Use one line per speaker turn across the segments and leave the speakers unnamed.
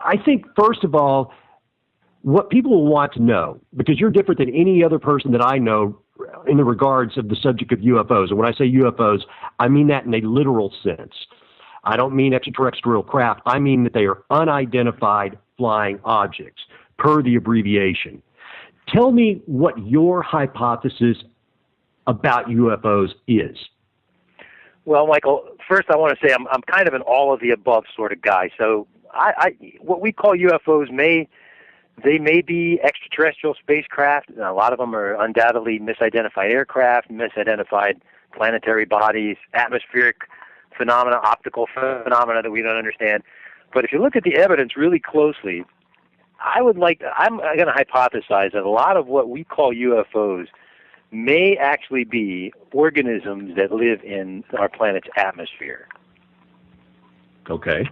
I think, first of all, what people will want to know, because you're different than any other person that I know in the regards of the subject of UFOs. And when I say UFOs, I mean that in a literal sense. I don't mean extraterrestrial craft. I mean that they are unidentified flying objects, per the abbreviation. Tell me what your hypothesis about UFOs is.
Well, Michael, first I want to say I'm kind of an all of the above sort of guy. So what we call UFOs may be extraterrestrial spacecraft. A lot of them are undoubtedly misidentified aircraft, misidentified planetary bodies, atmospheric phenomena, optical phenomena that we don't understand. But if you look at the evidence really closely, I'm going to hypothesize that a lot of what we call UFOs may actually be organisms that live in our planet's atmosphere.
Okay.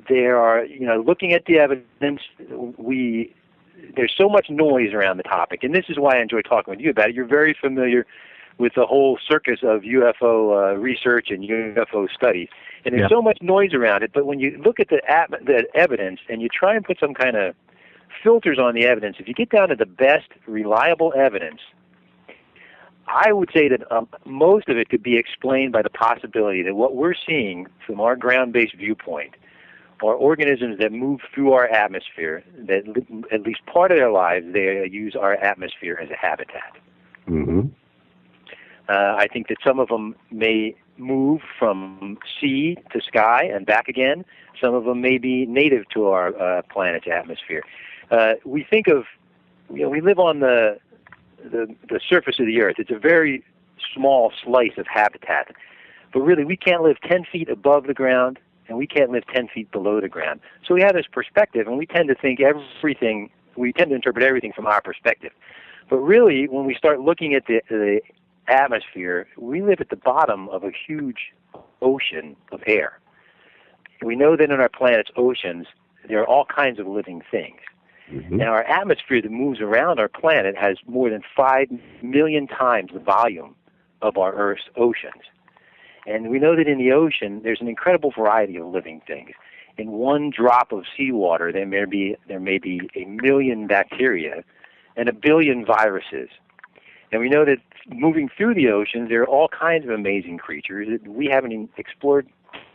There are, looking at the evidence, there's so much noise around the topic, and this is why I enjoy talking with you about it. You're very familiar with the whole circus of UFO research and UFO studies, and there's so much noise around it. But when you look at the evidence and you try and put some kind of filters on the evidence, if you get down to the best reliable evidence, I would say that most of it could be explained by the possibility that what we're seeing from our ground-based viewpoint are organisms that move through our atmosphere, that at least part of their lives they use our atmosphere as a habitat.
Mm-hmm.
I think that some of them may move from sea to sky and back again. Some of them may be native to our planet's atmosphere. We think of, we live on the surface of the Earth. It's a very small slice of habitat. But really, we can't live 10 feet above the ground, and we can't live 10 feet below the ground. So we have this perspective, and we tend to interpret everything from our perspective. But really, when we start looking at the atmosphere, we live at the bottom of a huge ocean of air. We know that in our planet's oceans, there are all kinds of living things. Mm-hmm. Now, our atmosphere that moves around our planet has more than 5 million times the volume of our Earth's oceans. And we know that in the ocean, there's an incredible variety of living things. In one drop of seawater, there may be 1 million bacteria and 1 billion viruses. And we know that moving through the oceans, there are all kinds of amazing creatures that we haven't even explored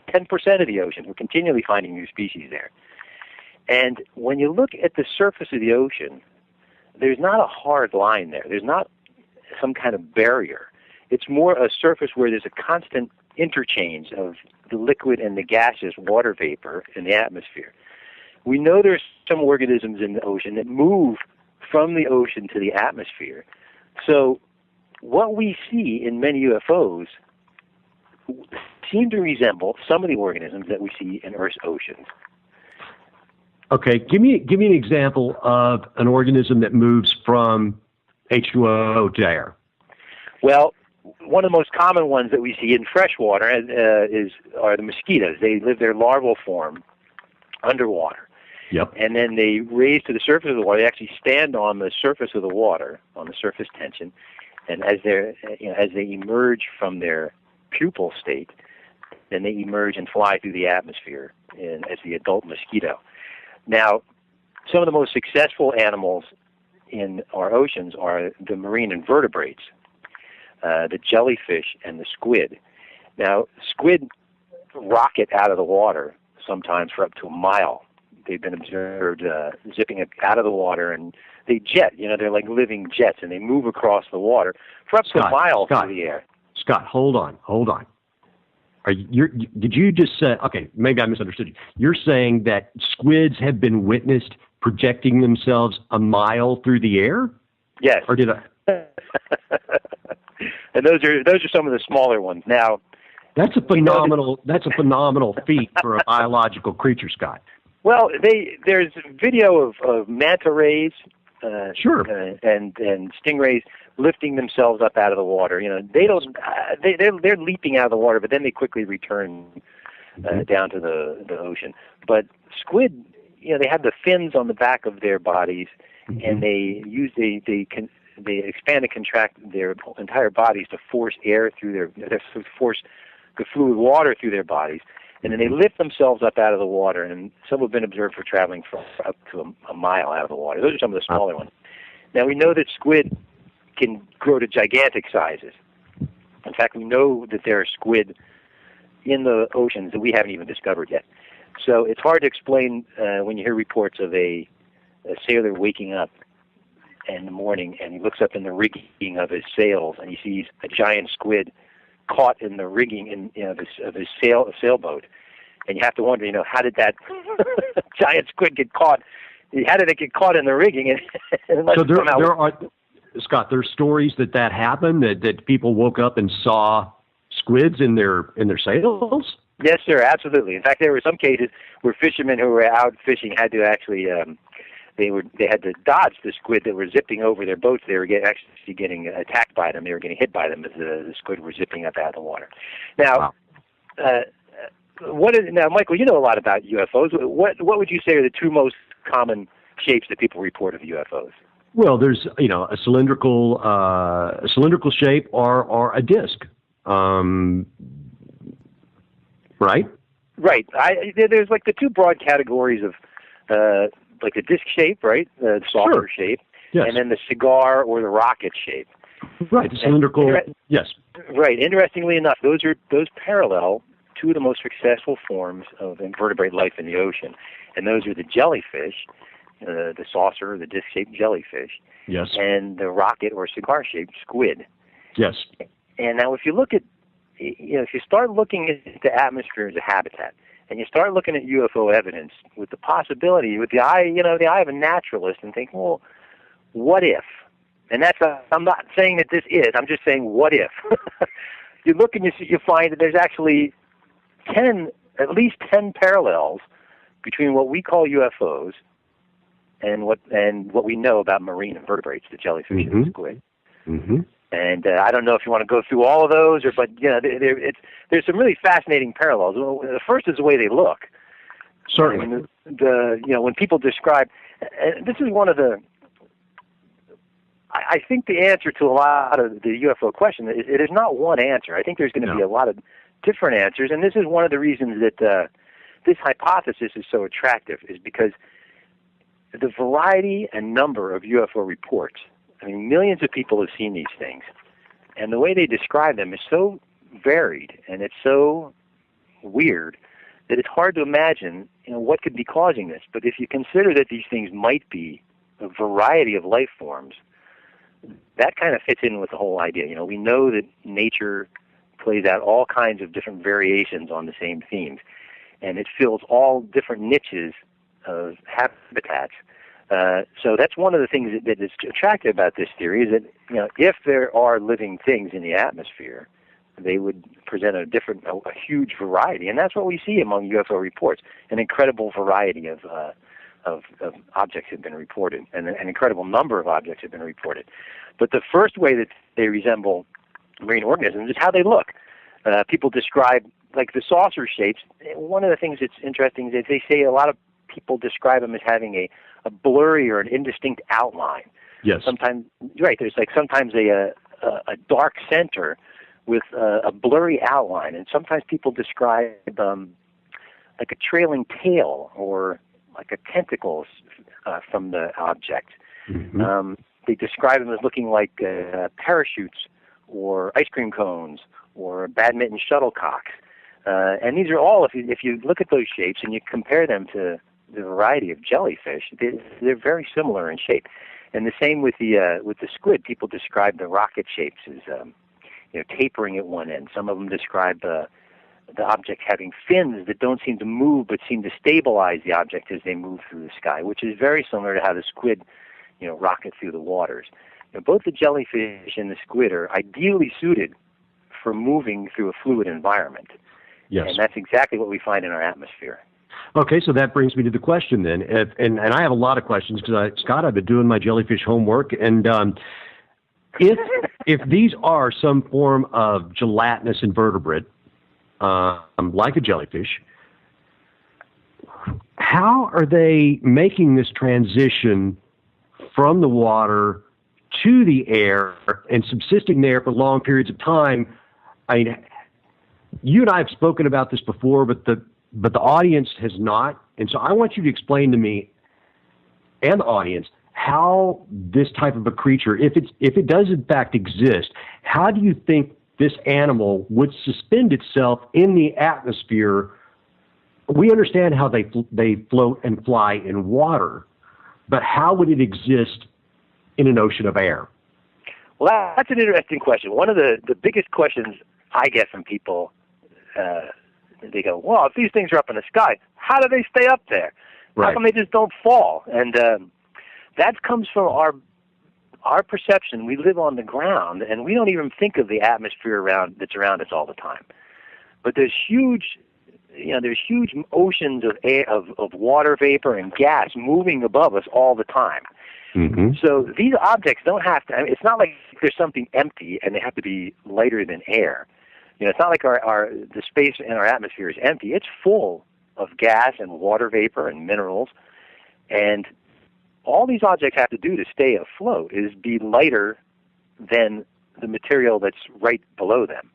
10% of the ocean. We're continually finding new species there. And when you look at the surface of the ocean, there's not a hard line there. There's not some kind of barrier. It's more a surface where there's a constant interchange of the liquid and the gaseous water vapor in the atmosphere. We know there's some organisms in the ocean that move from the ocean to the atmosphere. So what we see in many UFOs seem to resemble some of the organisms that we see in Earth's oceans.
Okay, give me an example of an organism that moves from H2O to air.
Well, one of the most common ones that we see in freshwater are the mosquitoes. They live their larval form underwater.
Yep.
And then they raise to the surface of the water. They actually stand on the surface of the water, on the surface tension, and as they emerge from their pupal state, then they emerge and fly through the atmosphere as the adult mosquito. Now, some of the most successful animals in our oceans are the marine invertebrates, the jellyfish and the squid. Now, squid rocket out of the water sometimes for up to a mile. They've been observed zipping out of the water, and they jet. They're like living jets, and they move across the water for up to a mile through the air.
Scott, hold on. Did you just say, okay, maybe I misunderstood you. You're saying that squids have been witnessed projecting themselves a mile through the air?
Yes.
Or did I?
And those are some of the smaller ones. Now,
that's a phenomenal feat for a biological creature, Scott.
Well, there's video of manta rays,
sure,
and stingrays lifting themselves up out of the water. They're leaping out of the water, but then they quickly return down to the ocean. But squid, they have the fins on the back of their bodies, and they expand and contract their entire bodies to force air through force the fluid water through their bodies. and then they lift themselves up out of the water, and some have been observed for traveling for up to a mile out of the water. Those are some of the smaller ones. Now, we know that squid can grow to gigantic sizes. In fact, we know that there are squid in the oceans that we haven't even discovered yet. So it's hard to explain when you hear reports of a sailor waking up in the morning and he looks up in the rigging of his sails and he sees a giant squid caught in the rigging of his sailboat. And you have to wonder, how did that giant squid get caught? How did it get caught in the rigging?
So there are, Scott, there's stories that happened, that people woke up and saw squids in their sails?
Yes, sir, absolutely. In fact, there were some cases where fishermen who were out fishing had to actually they had to dodge the squid that were zipping over their boats. They were actually getting attacked by them. They were getting hit by them as the squid were zipping up out of the water. Now, now, Michael, you know a lot about UFOs. What would you say are the two most common shapes that people report of UFOs?
Well, there's a cylindrical shape or a disc, right? Right.
There's like the two broad categories of like the disc shape, right? The saucer shape,
yes.
And then the cigar or the rocket shape.
Right. The cylindrical. Yes.
Right. Interestingly enough, those parallel two of the most successful forms of invertebrate life in the ocean, and those are the jellyfish, the saucer, the disc-shaped jellyfish,
yes,
and the rocket or cigar-shaped squid.
Yes. And
now, if you look at, if you start looking at the atmosphere as a habitat, and you start looking at UFO evidence with the possibility, with the eye, the eye of a naturalist, and think, well, what if? And I'm not saying that this is. I'm just saying, what if? You look and you find that there's actually at least 10 parallels between what we call UFOs and what we know about marine invertebrates, the jellyfish and the squid.
Mm-hmm.
And I don't know if you want to go through all of those, but there's some really fascinating parallels. The first is the way they look.
Certainly.
When people describe, this is one of the. I think the answer to a lot of the UFO question is it is not one answer. I think there's going to be a lot of different answers, and this is one of the reasons that this hypothesis is so attractive, is because the variety and number of UFO reports. I mean, millions of people have seen these things, and the way they describe them is so varied and it's so weird that it's hard to imagine, what could be causing this. But if you consider that these things might be a variety of life forms, that kind of fits in with the whole idea. We know that nature plays out all kinds of different variations on the same themes, and it fills all different niches of habitats. So that's one of the things that is attractive about this theory, is that if there are living things in the atmosphere, they would present a huge variety, and that's what we see among UFO reports. An incredible variety of objects have been reported, and an incredible number of objects have been reported. But the first way that they resemble marine organisms is how they look. People describe, like the saucer shapes. One of the things that's interesting is that they say a lot of people describe them as having a blurry or an indistinct outline.
Yes.
Sometimes, right, there's sometimes a dark center with a blurry outline, and sometimes people describe like a trailing tail or like a tentacles from the object.
Mm-hmm.
They describe them as looking like parachutes or ice cream cones or badminton shuttlecocks. And these are all, if you look at those shapes and you compare them to the variety of jellyfish, they're very similar in shape. And the same with the squid. People describe the rocket shapes as tapering at one end. Some of them describe the object having fins that don't seem to move but seem to stabilize the object as they move through the sky, which is very similar to how the squid rocket through the waters. Both the jellyfish and the squid are ideally suited for moving through a fluid environment.
Yes.
And that's exactly what we find in our atmosphere.
Okay, so that brings me to the question then, and I have a lot of questions because Scott, I've been doing my jellyfish homework, and if these are some form of gelatinous invertebrate, like a jellyfish, how are they making this transition from the water to the air and subsisting there for long periods of time? I mean, You and I have spoken about this before, but the audience has not. And so I want you to explain to me and the audience how this type of a creature, if it does in fact exist, how do you think this animal would suspend itself in the atmosphere? We understand how they float and fly in water, but how would it exist in an ocean of air?
Well, that's an interesting question. One of the biggest questions I get from people, they go, well, if these things are up in the sky, how do they stay up there? Right. How come they just don't fall? And that comes from our perception. We live on the ground, and we don't even think of the atmosphere that's around us all the time. But there's huge oceans of air, of water vapor and gas moving above us all the time. Mm-hmm. So these objects don't have to. I mean, it's not like there's something empty and they have to be lighter than air. It's not like the space in our atmosphere is empty. It's full of gas and water vapor and minerals, and all these objects have to do to stay afloat is be lighter than the material that's right below them.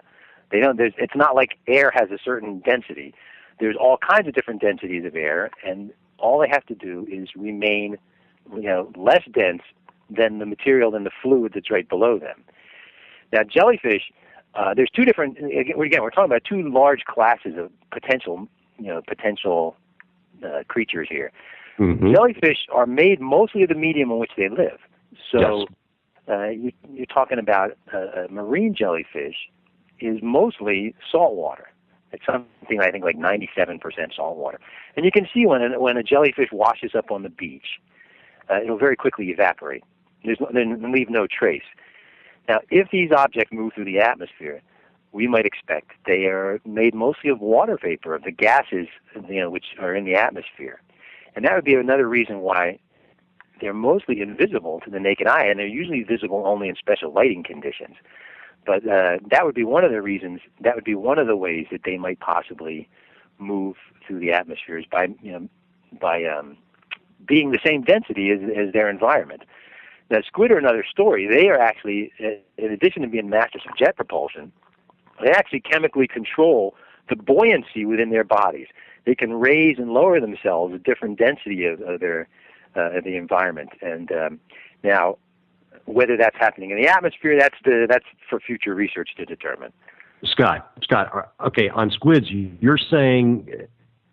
It's not like air has a certain density. There's all kinds of different densities of air, and all they have to do is remain, less dense than the material, than the fluid that's right below them. Now, jellyfish, there's two different. Again, we're talking about two large classes of potential creatures here. Mm-hmm. Jellyfish are made mostly of the medium in which they live. So, yes. You're talking about a marine jellyfish is mostly salt water. It's something I think like 97% salt water. And you can see when a jellyfish washes up on the beach, it'll very quickly evaporate. Then leave no trace. Now, if these objects move through the atmosphere, we might expect they are made mostly of water vapor, of the gases, which are in the atmosphere. And that would be another reason why they're mostly invisible to the naked eye, and they're usually visible only in special lighting conditions. But that would be one of the reasons. That would be one of the ways that they might possibly move through the atmospheres by being the same density as their environment. Now, squid are another story. They are actually, in addition to being masters of jet propulsion, they actually chemically control the buoyancy within their bodies. They can raise and lower themselves at different density of the environment. And now, whether that's happening in the atmosphere, that's for future research to determine.
Scott, okay, on squids, you're saying,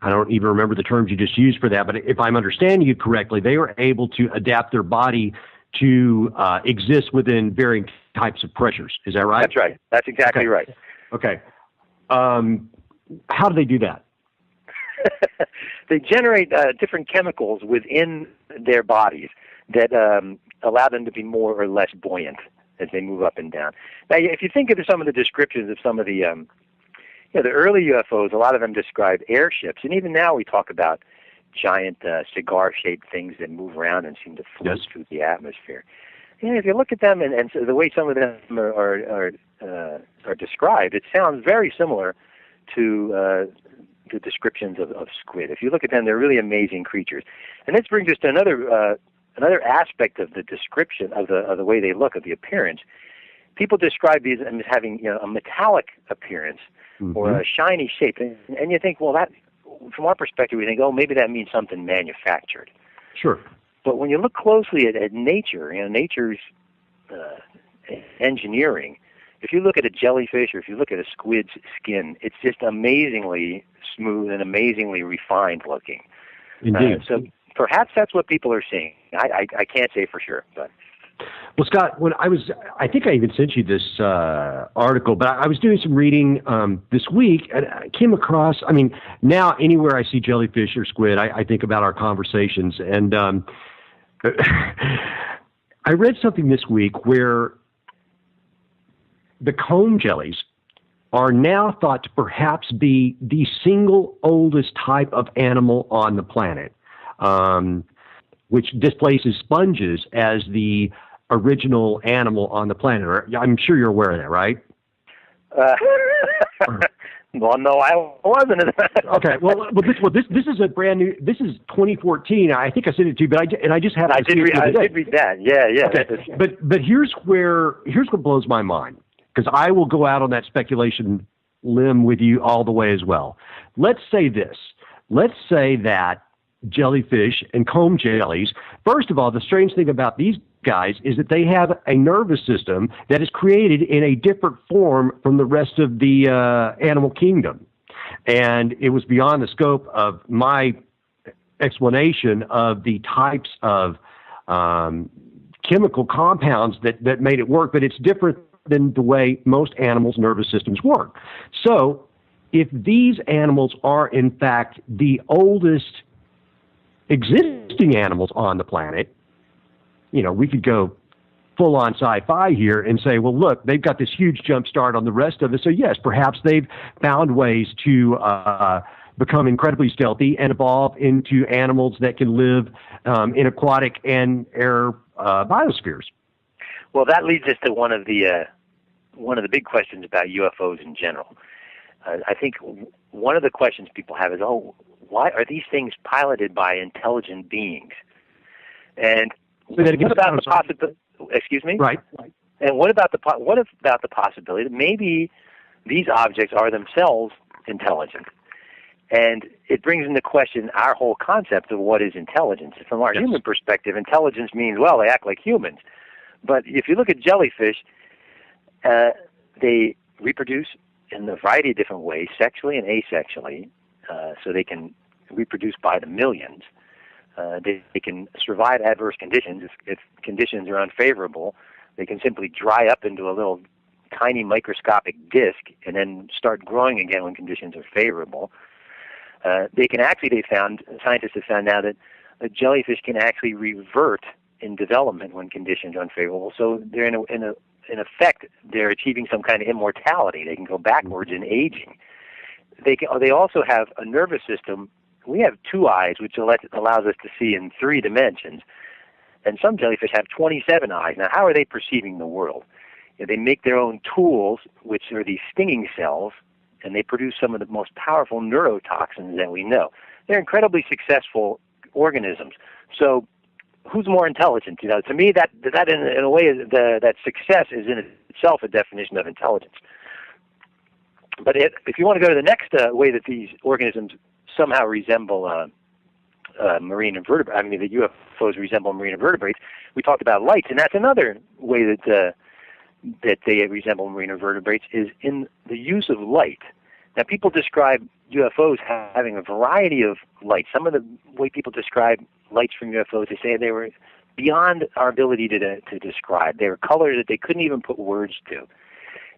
I don't even remember the terms you just used for that, but if I'm understanding you correctly, they are able to adapt their body to exist within varying types of pressures. Is that right?
That's right. That's exactly right.
Okay. How do they do that?
They generate different chemicals within their bodies that allow them to be more or less buoyant as they move up and down. Now, if you think of some of the descriptions of some of the early UFOs, a lot of them describe airships, and even now we talk about giant cigar-shaped things that move around and seem to float through the atmosphere. And if you look at them and so the way some of them are described, it sounds very similar to the descriptions of squid. If you look at them, they're really amazing creatures. And this brings us to another aspect of the description of the way they look, of the appearance. People describe these as having a metallic appearance, mm-hmm. or a shiny shape, and you think, well, that from our perspective, we think, oh, maybe that means something manufactured.
Sure.
But when you look closely at nature, nature's engineering, if you look at a jellyfish or if you look at a squid's skin, it's just amazingly smooth and amazingly refined looking.
Indeed.
So perhaps that's what people are seeing. I can't say for sure, but.
Well, Scott, I think I even sent you this article, but I was doing some reading this week, and I came across, now anywhere I see jellyfish or squid, I think about our conversations, and I read something this week where the cone jellies are now thought to perhaps be the single oldest type of animal on the planet, which displaces sponges as the original animal on the planet. I'm sure you're aware of that, right?
Well, no, I wasn't.
Okay. Well, this is a brand new. This is 2014. I think I sent it to you, but I just happened to see it the other day.
I did read that. Yeah.
Okay. But here's what blows my mind, because I will go out on that speculation limb with you all the way as well. Let's say this. Let's say that jellyfish and comb jellies, first of all, the strange thing about these guys is that they have a nervous system that is created in a different form from the rest of the animal kingdom. And it was beyond the scope of my explanation of the types of chemical compounds that made it work, but it's different than the way most animals' nervous systems work. So if these animals are, in fact, the oldest existing animals on the planet, you know, we could go full-on sci-fi here and say, well, look, they've got this huge jump start on the rest of us. So, yes, perhaps they've found ways to become incredibly stealthy and evolve into animals that can live in aquatic and air biospheres.
Well, that leads us to one of the big questions about UFOs in general. I think one of the questions people have is, why are these things piloted by intelligent beings? And what about the possibility? Excuse me.
Right.
And what about the possibility that maybe these objects are themselves intelligent? And it brings into question our whole concept of what is intelligence. From our human perspective, intelligence means, well, they act like humans. But if you look at jellyfish, they reproduce in a variety of different ways, sexually and asexually, so they can reproduce by the millions. They can survive adverse conditions. If conditions are unfavorable, they can simply dry up into a little tiny microscopic disc and then start growing again when conditions are favorable. Scientists have found now that a jellyfish can actually revert in development when conditions are unfavorable. So they're in effect, they're achieving some kind of immortality. They can go backwards in aging. They also have a nervous system. We have 2 eyes, which allows us to see in 3 dimensions. And some jellyfish have 27 eyes. Now, how are they perceiving the world? They make their own tools, which are these stinging cells, and they produce some of the most powerful neurotoxins that we know. They're incredibly successful organisms. So who's more intelligent? You know, to me, that in a way, that success is in itself a definition of intelligence. But if you want to go to the next way that these organisms somehow resemble marine invertebrates, I mean, the UFOs resemble marine invertebrates, we talked about lights, and that's another way that they resemble marine invertebrates is in the use of light. Now, people describe UFOs having a variety of lights. Some of the way people describe lights from UFOs, they say they were beyond our ability to describe. They were colors that they couldn't even put words to.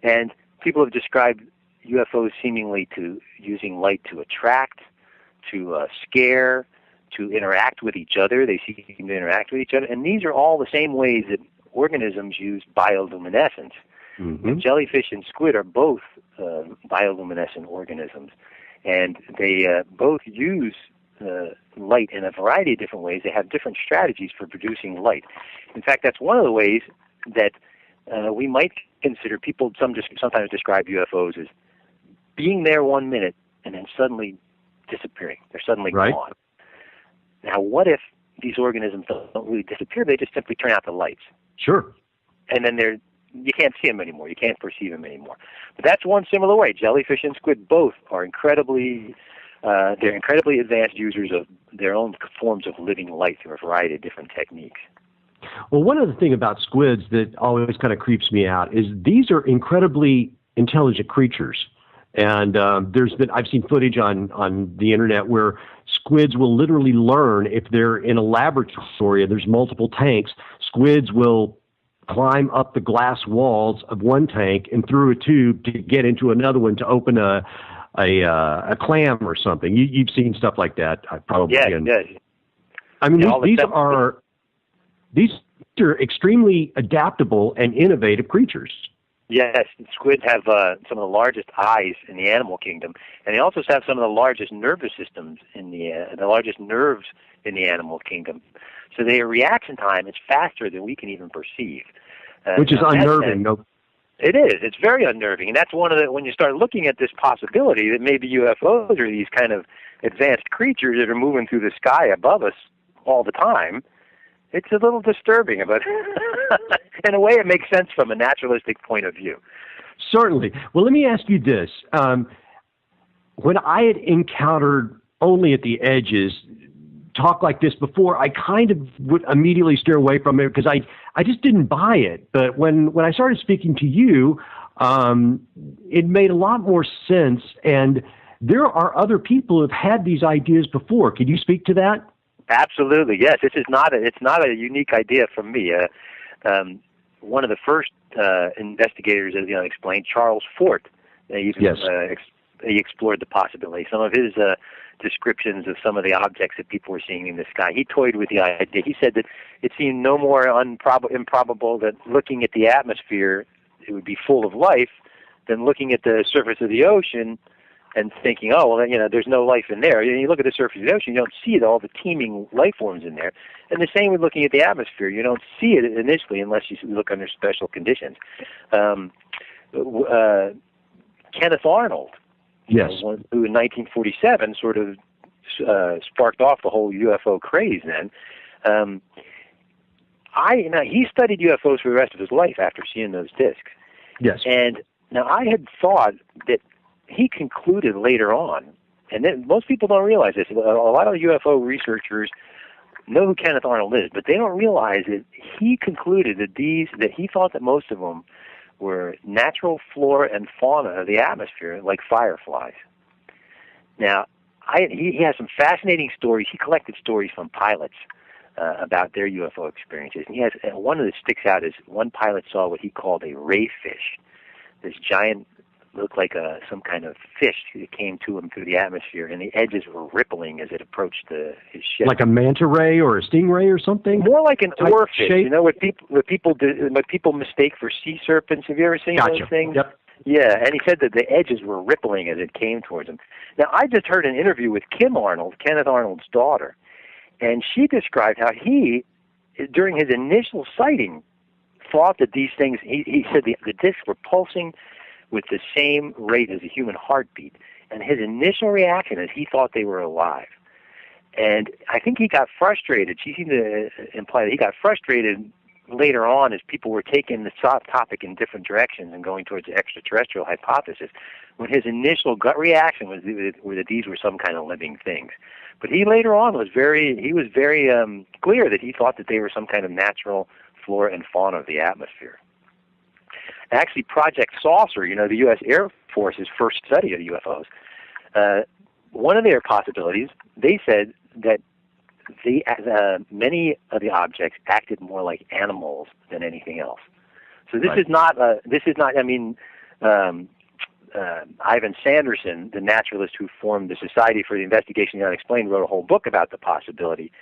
And people have described UFOs seemingly to using light to attract, to scare, to interact with each other. They seem to interact with each other. And these are all the same ways that organisms use bioluminescence. Mm-hmm. And jellyfish and squid are both bioluminescent organisms. And they both use light in a variety of different ways. They have different strategies for producing light. In fact, that's one of the ways that we might consider, people sometimes describe UFOs as being there 1 minute and then suddenly disappearing. They're suddenly gone. Now, what if these organisms don't really disappear? They just simply turn out the lights.
Sure.
And then you can't see them anymore. You can't perceive them anymore. But that's one similar way. Jellyfish and squid both are incredibly advanced users of their own forms of living light through a variety of different techniques.
Well, one other thing about squids that always kind of creeps me out is these are incredibly intelligent creatures. And I've seen footage on the internet where squids will literally learn if they're in a laboratory and there's multiple tanks. Squids will climb up the glass walls of one tank and through a tube to get into another one to open a clam or something. You've seen stuff like that, probably.
Yes.
I mean, these are extremely adaptable and innovative creatures.
Yes, squids have some of the largest eyes in the animal kingdom, and they also have some of the largest nervous systems in the largest nerves in the animal kingdom. So their reaction time is faster than we can even perceive.
Which is unnerving.
It is. It's very unnerving, and that's one of when you start looking at this possibility that maybe UFOs are these kind of advanced creatures that are moving through the sky above us all the time. It's a little disturbing, but in a way it makes sense from a naturalistic point of view.
Certainly. Well, let me ask you this. When I had encountered only at the edges talk like this before, I kind of would immediately steer away from it because I just didn't buy it. But when I started speaking to you, it made a lot more sense. And there are other people who have had these ideas before. Can you speak to that?
Absolutely, yes. It's not a unique idea from me. One of the first investigators, as explained, Charles Fort, he explored the possibility. Some of his descriptions of some of the objects that people were seeing in the sky, he toyed with the idea. He said that it seemed no more improbable that looking at the atmosphere, it would be full of life, than looking at the surface of the ocean and thinking, oh, well, there's no life in there. You look at the surface of the ocean, you don't see all the teeming life forms in there. And the same with looking at the atmosphere. You don't see it initially unless you look under special conditions. Kenneth Arnold,
yes,
who in 1947 sort of sparked off the whole UFO craze then. He studied UFOs for the rest of his life after seeing those discs.
Yes.
And now I had thought that he concluded later on, and then most people don't realize this, a lot of UFO researchers know who Kenneth Arnold is, but they don't realize that he concluded that he thought that most of them were natural flora and fauna of the atmosphere, like fireflies. Now, he has some fascinating stories. He collected stories from pilots about their UFO experiences. And he has one that sticks out is one pilot saw what he called a rayfish, this giant, looked like some kind of fish that came to him through the atmosphere, and the edges were rippling as it approached his ship.
Like a manta ray or a stingray or something?
More like an oarfish.
Shape?
What people mistake for sea serpents. Have you ever seen those things?
Yep.
Yeah, and he said that the edges were rippling as it came towards him. Now, I just heard an interview with Kim Arnold, Kenneth Arnold's daughter, and she described how he, during his initial sighting, thought that these things, he said the discs were pulsing with the same rate as a human heartbeat. And his initial reaction is he thought they were alive. And I think he got frustrated. She seemed to imply that he got frustrated later on as people were taking the topic in different directions and going towards the extraterrestrial hypothesis, when his initial gut reaction was that these were some kind of living things. But he later on was very clear that he thought that they were some kind of natural flora and fauna of the atmosphere. Actually, Project Saucer, the U.S. Air Force's first study of UFOs, one of their possibilities, they said that many of the objects acted more like animals than anything else. So this is not. Ivan Sanderson, the naturalist who formed the Society for the Investigation of the Unexplained, wrote a whole book about the possibility.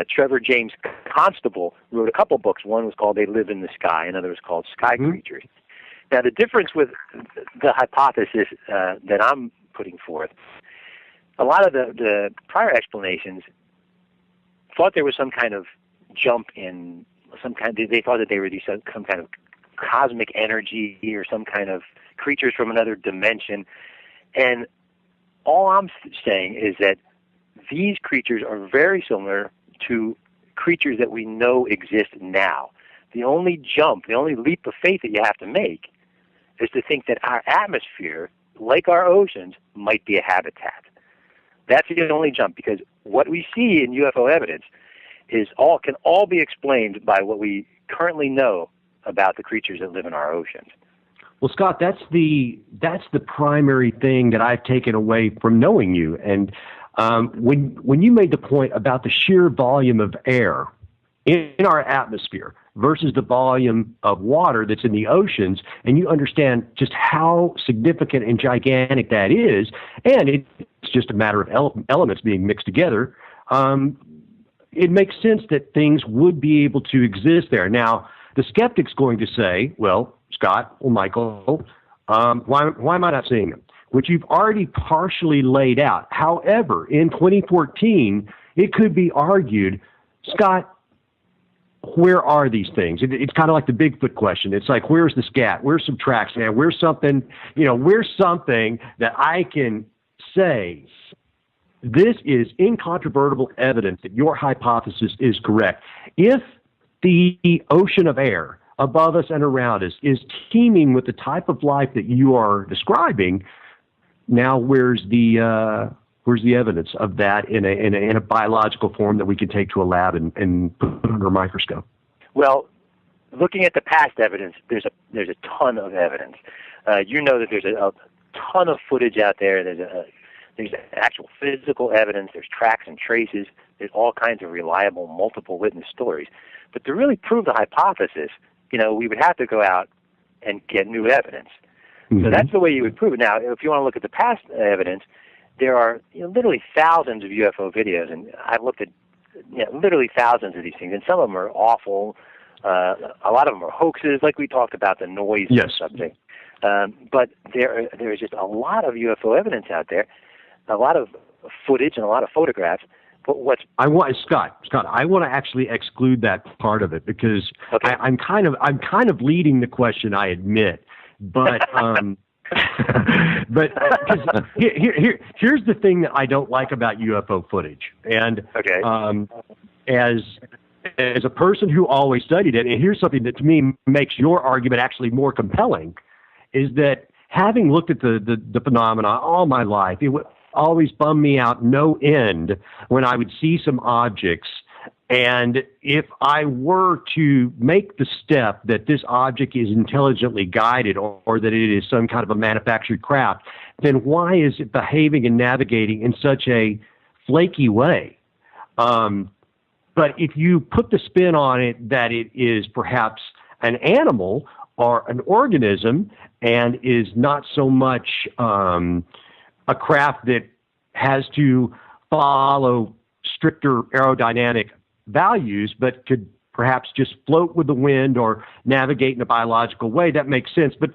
Trevor James Constable wrote a couple books. One was called They Live in the Sky, another was called Sky Creatures. Now, the difference with the hypothesis that I'm putting forth, a lot of the prior explanations thought there was some kind of jump in they thought that they were some kind of cosmic energy or some kind of creatures from another dimension. And all I'm saying is that these creatures are very similar to creatures that we know exist now. The only leap of faith that you have to make is to think that our atmosphere, like our oceans, might be a habitat. That's the only jump, because what we see in UFO evidence can all be explained by what we currently know about the creatures that live in our oceans.
Well, Scott, that's the primary thing that I've taken away from knowing you. And when you made the point about the sheer volume of air in our atmosphere versus the volume of water that's in the oceans, and you understand just how significant and gigantic that is, and it's just a matter of elements being mixed together, it makes sense that things would be able to exist there. Now, the skeptic's going to say, well, Scott or Michael, why am I not seeing them? Which you've already partially laid out. However, in 2014, it could be argued, Scott, where are these things? It's kind of like the Bigfoot question. It's like, where's the scat? Where's some tracks, man? Where's something that I can say, this is incontrovertible evidence that your hypothesis is correct. If the ocean of air above us and around us is teeming with the type of life that you are describing, now where's the evidence of that in a biological form that we can take to a lab and put under a microscope?
Well, looking at the past evidence, there's a ton of evidence. You know that there's a ton of footage out there. There's actual physical evidence. There's tracks and traces. There's all kinds of reliable multiple witness stories. But to really prove the hypothesis, we would have to go out and get new evidence. Mm-hmm. So that's the way you would prove it. Now, if you want to look at the past evidence, there are literally thousands of UFO videos, and I've looked at literally thousands of these things, and some of them are awful. A lot of them are hoaxes, like we talked about the noise subject. But there's just a lot of UFO evidence out there, a lot of footage and a lot of photographs. But
Scott, I want to actually exclude that part of it because I'm kind of leading the question, I admit, but but here's the thing that I don't like about UFO footage, and as a person who always studied it, and here's something that to me makes your argument actually more compelling, is that having looked at the phenomena all my life, it would always bum me out no end when I would see some objects, and if I were to make the step that this object is intelligently guided or that it is some kind of a manufactured craft, then why is it behaving and navigating in such a flaky way? But if you put the spin on it that it is perhaps an animal or an organism and is not so much a craft that has to follow stricter aerodynamic values, but could perhaps just float with the wind or navigate in a biological way, that makes sense. But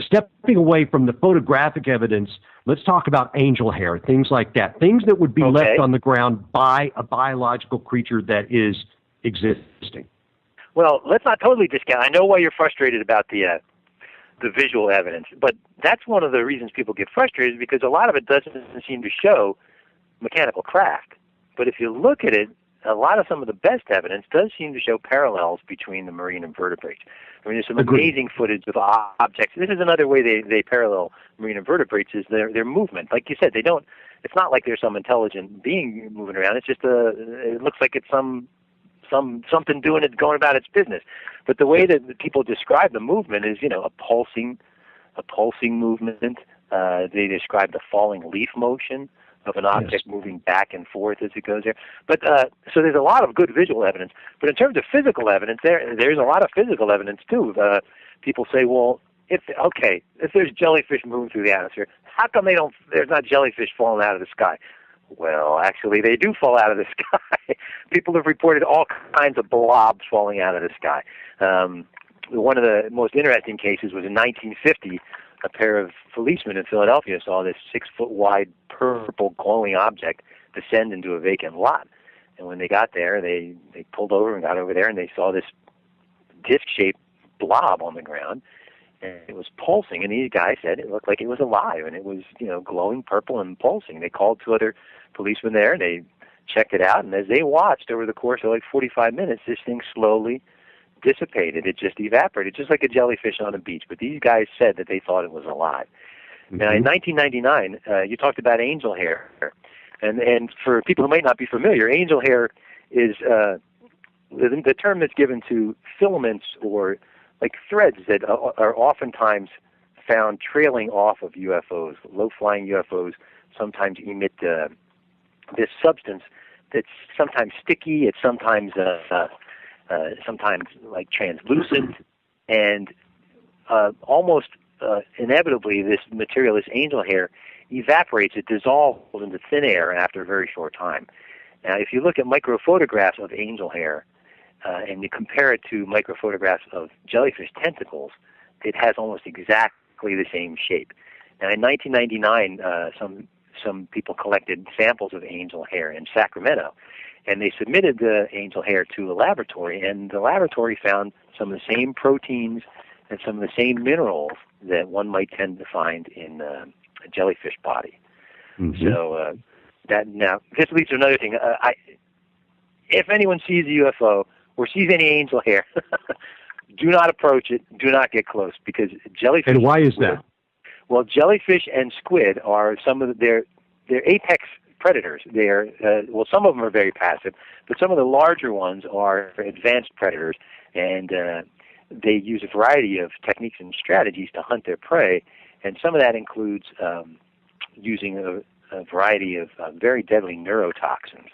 stepping away from the photographic evidence, let's talk about angel hair, things like that, things that would be left on the ground by a biological creature that is existing.
Well, let's not totally discount. I know why you're frustrated about the visual evidence, but that's one of the reasons people get frustrated, is because a lot of it doesn't seem to show mechanical craft. But if you look at it, a lot of some of the best evidence does seem to show parallels between the marine invertebrates. I mean, there's some amazing footage of objects. This is another way they parallel marine invertebrates, is their movement. Like you said, it's not like there's some intelligent being moving around. It's just it looks like it's something doing it, going about its business. But the way that the people describe the movement is, a pulsing movement. They describe the falling leaf motion of an object moving back and forth as it goes there. But so there's a lot of good visual evidence. But in terms of physical evidence, there's a lot of physical evidence too. People say, well, if there's jellyfish moving through the atmosphere, how come there's not jellyfish falling out of the sky? Well, actually, they do fall out of the sky. People have reported all kinds of blobs falling out of the sky. One of the most interesting cases was in 1950. A pair of policemen in Philadelphia saw this 6-foot-wide purple glowing object descend into a vacant lot. And when they got there, they pulled over and got over there, and they saw this disc-shaped blob on the ground, and it was pulsing. And these guys said it looked like it was alive, and it was glowing purple and pulsing. They called 2 other policemen there, and they checked it out. And as they watched over the course of like 45 minutes, this thing slowly dissipated. It just evaporated, just like a jellyfish on a beach. But these guys said that they thought it was alive. Mm-hmm. Now, in 1999, you talked about angel hair. And for people who might not be familiar, angel hair is the term that's given to filaments or like threads that are oftentimes found trailing off of UFOs. Low-flying UFOs sometimes emit this substance that's sometimes sticky, it's sometimes like translucent, and almost inevitably this material, this angel hair, evaporates. It dissolves into thin air after a very short time. Now, if you look at microphotographs of angel hair and you compare it to microphotographs of jellyfish tentacles, it has almost exactly the same shape. Now, in 1999, some people collected samples of angel hair in Sacramento, and they submitted the angel hair to a laboratory, and the laboratory found some of the same proteins and some of the same minerals that one might tend to find in a jellyfish body. Mm-hmm. So this leads to another thing. If anyone sees a UFO or sees any angel hair, do not approach it. Do not get close, because jellyfish.
And why is that?
Well, jellyfish and squid are some of they're apex predators. They're some of them are very passive, but some of the larger ones are advanced predators, and they use a variety of techniques and strategies to hunt their prey, and some of that includes using a variety of very deadly neurotoxins,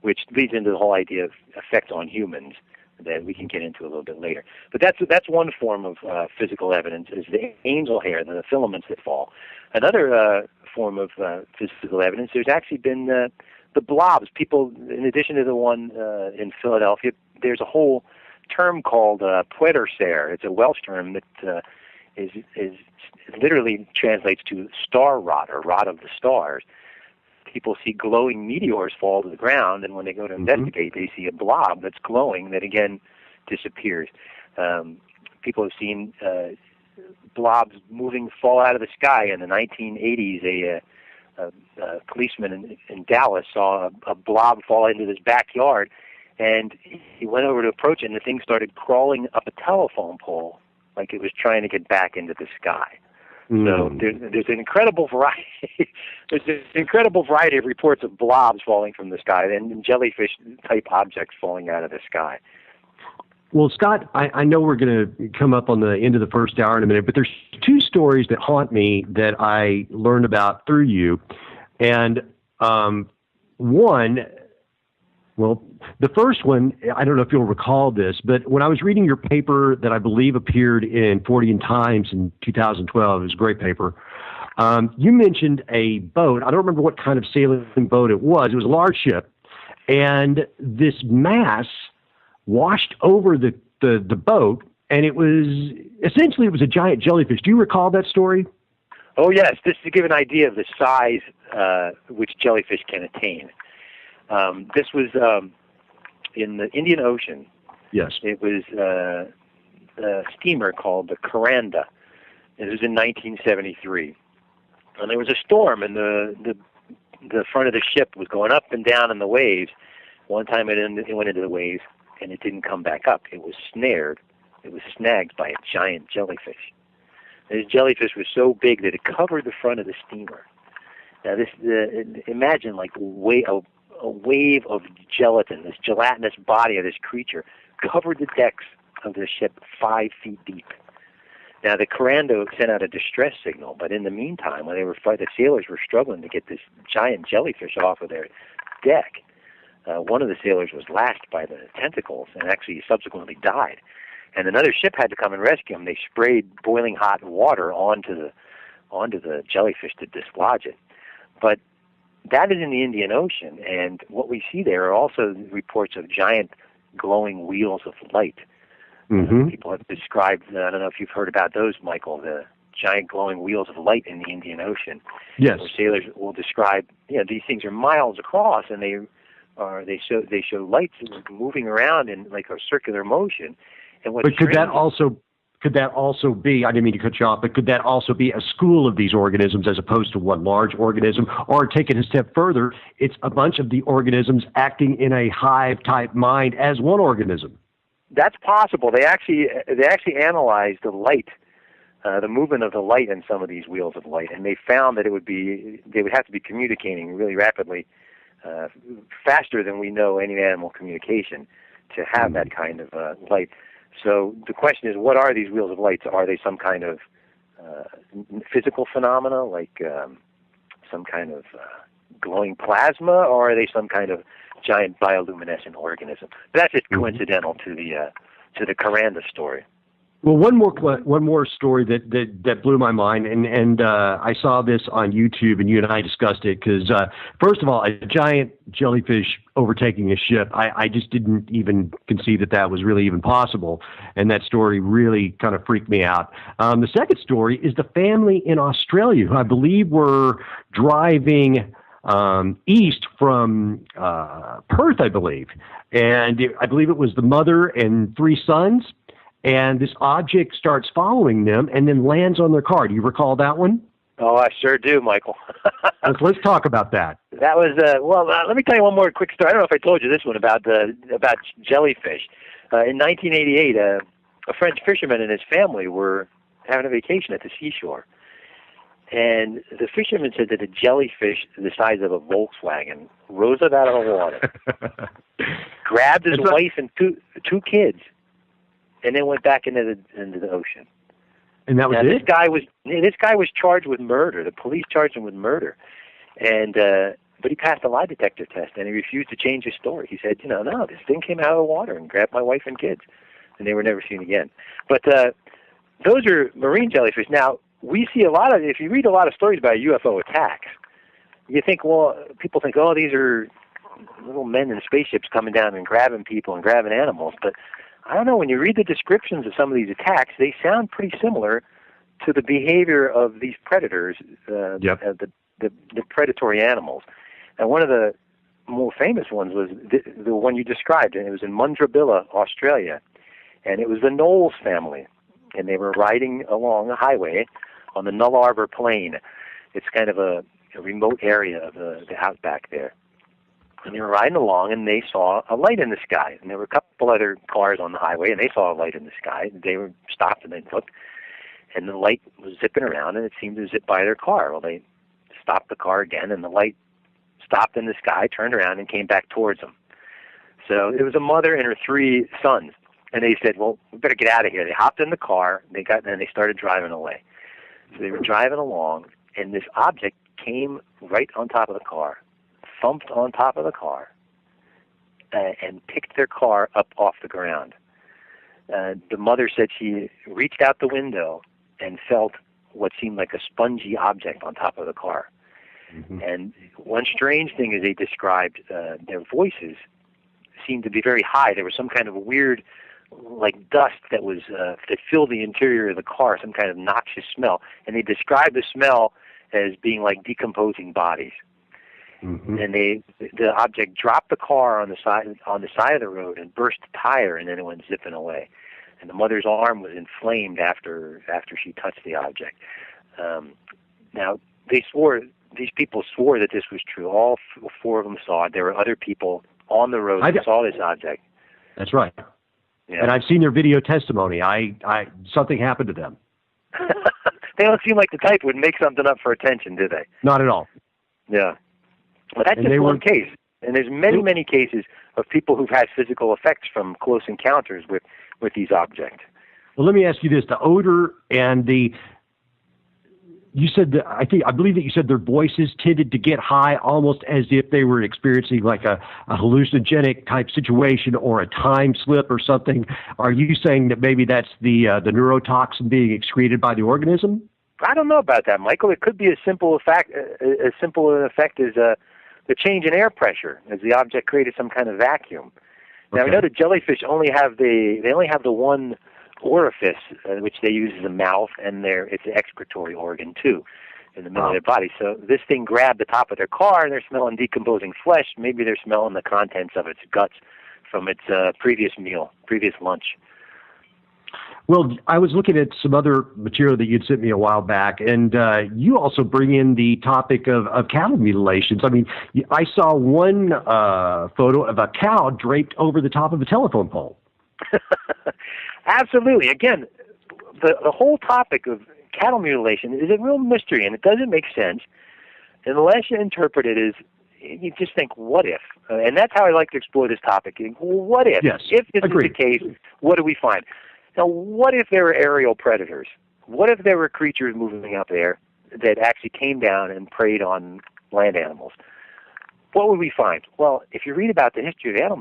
which leads into the whole idea of effect on humans that we can get into a little bit later. But that's one form of physical evidence, is the angel hair, the filaments that fall. Another form of physical evidence, there's actually been the blobs. People, in addition to the one in Philadelphia, there's a whole term called puertercer. It's a Welsh term that is literally translates to star rot, or rot of the stars. People see glowing meteors fall to the ground, and when they go to investigate, they see a blob that's glowing that again disappears. People have seen blobs fall out of the sky. In the 1980s, a policeman in Dallas saw a blob fall into his backyard, and he went over to approach it, and the thing started crawling up a telephone pole like it was trying to get back into the sky. So there's an incredible variety. There's an incredible variety of reports of blobs falling from the sky and jellyfish-type objects falling out of the sky.
Well, Scott, I know we're going to come up on the end of the first hour in a minute, but there's two stories that haunt me that I learned about through you. And the first one, I don't know if you'll recall this, but when I was reading your paper that I believe appeared in Fortean Times in 2012, it was a great paper, you mentioned a boat. I don't remember what kind of sailing boat it was. It was a large ship, and this mass washed over the boat, and it was a giant jellyfish. Do you recall that story?
Oh, yes. This is to give an idea of the size which jellyfish can attain. This was in the Indian Ocean.
Yes. It
was a steamer called the Kiernan. It was in 1973. And there was a storm, and the front of the ship was going up and down in the waves. One time it went into the waves, and it didn't come back up. It was snared. It was snagged by a giant jellyfish. And this jellyfish was so big that it covered the front of the steamer. Now, imagine like a wave of gelatin, this gelatinous body of this creature, covered the decks of the ship 5 feet deep. Now, the Kiernan sent out a distress signal, but in the meantime, when the sailors were struggling to get this giant jellyfish off of their deck, one of the sailors was lashed by the tentacles and actually subsequently died. And another ship had to come and rescue him. They sprayed boiling hot water onto the jellyfish to dislodge it. But that is in the Indian Ocean, and what we see there are also reports of giant glowing wheels of light. People have described, I don't know if you've heard about those, Michael, the giant glowing wheels of light in the Indian Ocean.
Yes.
Where sailors will describe, these things are miles across, and they show lights moving around in like a circular motion. And
but could that also be, I didn't mean to cut you off, but could that also be a school of these organisms as opposed to one large organism? Or take it a step further, it's a bunch of the organisms acting in a hive-type mind as one organism?
That's possible. They actually analyzed the light, the movement of the light in some of these wheels of light, and they found that they would have to be communicating really rapidly, faster than we know any animal communication, to have that kind of light. So the question is, what are these wheels of light? Are they some kind of physical phenomena, like some kind of glowing plasma, or are they some kind of giant bioluminescent organism? But that's just coincidental to the Kiernan story.
Well, one more story that blew my mind, and I saw this on YouTube, and you and I discussed it because first of all, a giant jellyfish overtaking a ship, I just didn't even conceive that was really even possible, and that story really kind of freaked me out. The second story is the family in Australia who I believe were driving east from Perth, I believe, and I believe it was the mother and 3 sons. And this object starts following them and then lands on their car. Do you recall that one?
Oh, I sure do, Michael.
Let's talk about that.
That was let me tell you one more quick story. I don't know if I told you this one about jellyfish. In 1988, a French fisherman and his family were having a vacation at the seashore. And the fisherman said that a jellyfish the size of a Volkswagen rose up out of the water, grabbed his wife and two kids, and then went back into the ocean.
And that was it?
This guy was charged with murder. The police charged him with murder, and but he passed a lie detector test, and he refused to change his story. He said, no, this thing came out of the water and grabbed my wife and kids, and they were never seen again. But those are marine jellyfish. Now, we see if you read a lot of stories about UFO attacks, you think, people think, these are little men in spaceships coming down and grabbing people and grabbing animals. But I don't know, when you read the descriptions of some of these attacks, they sound pretty similar to the behavior of these predators, the predatory animals. And one of the more famous ones was the one you described, and it was in Mundrabilla, Australia. And it was the Knowles family, and they were riding along a highway on the Null Arbor Plain. It's kind of a remote area of the outback there. And they were riding along, and they saw a light in the sky. And there were a couple other cars on the highway, and they saw a light in the sky. They were stopped, and they looked, and the light was zipping around, and it seemed to zip by their car. Well, they stopped the car again, and the light stopped in the sky, turned around, and came back towards them. So it was a mother and her 3 sons. And they said, well, we better get out of here. They hopped in the car, and they started driving away. So they were driving along, and this object came right on top of the car, thumped on top of the car, and picked their car up off the ground. The mother said she reached out the window and felt what seemed like a spongy object on top of the car. Mm-hmm. And one strange thing is they described their voices seemed to be very high. There was some kind of weird, like dust that was that filled the interior of the car, some kind of noxious smell. And they described the smell as being like decomposing bodies. Mm-hmm. And the object dropped the car on the side of the road and burst the tire, and then it went zipping away. And the mother's arm was inflamed after she touched the object. Now these people swore that this was true. All 4 of them saw it. There were other people on the road that saw this object.
That's right.
Yeah.
And I've seen their video testimony. Something happened to them.
They don't seem like the type who would make something up for attention, do they?
Not at all.
Yeah. Well, that's just one case. And there's many cases of people who've had physical effects from close encounters with these objects.
Well, let me ask you this: the odor and you said that I believe that you said their voices tended to get high, almost as if they were experiencing like a hallucinogenic type situation or a time slip or something. Are you saying that maybe that's the neurotoxin being excreted by the organism?
I don't know about that, Michael. It could be as simple an effect as the change in air pressure, as the object created some kind of vacuum. Now, we know that jellyfish only have the one orifice, which they use as a mouth, and it's an excretory organ too, in the middle of their body. So this thing grabbed the top of their car, and they're smelling decomposing flesh. Maybe they're smelling the contents of its guts from its previous lunch.
Well, I was looking at some other material that you'd sent me a while back, and you also bring in the topic of cattle mutilations. I mean, I saw one photo of a cow draped over the top of a telephone pole.
Absolutely. Again, the whole topic of cattle mutilation is a real mystery, and it doesn't make sense unless you interpret it as you just think, what if? And that's how I like to explore this topic. Well, what if?
Yes,
if this
agreed.
is the case, what do we find? Now, what if there were aerial predators? What if there were creatures moving out there that actually came down and preyed on land animals? What would we find? Well, if you read about the history of the animal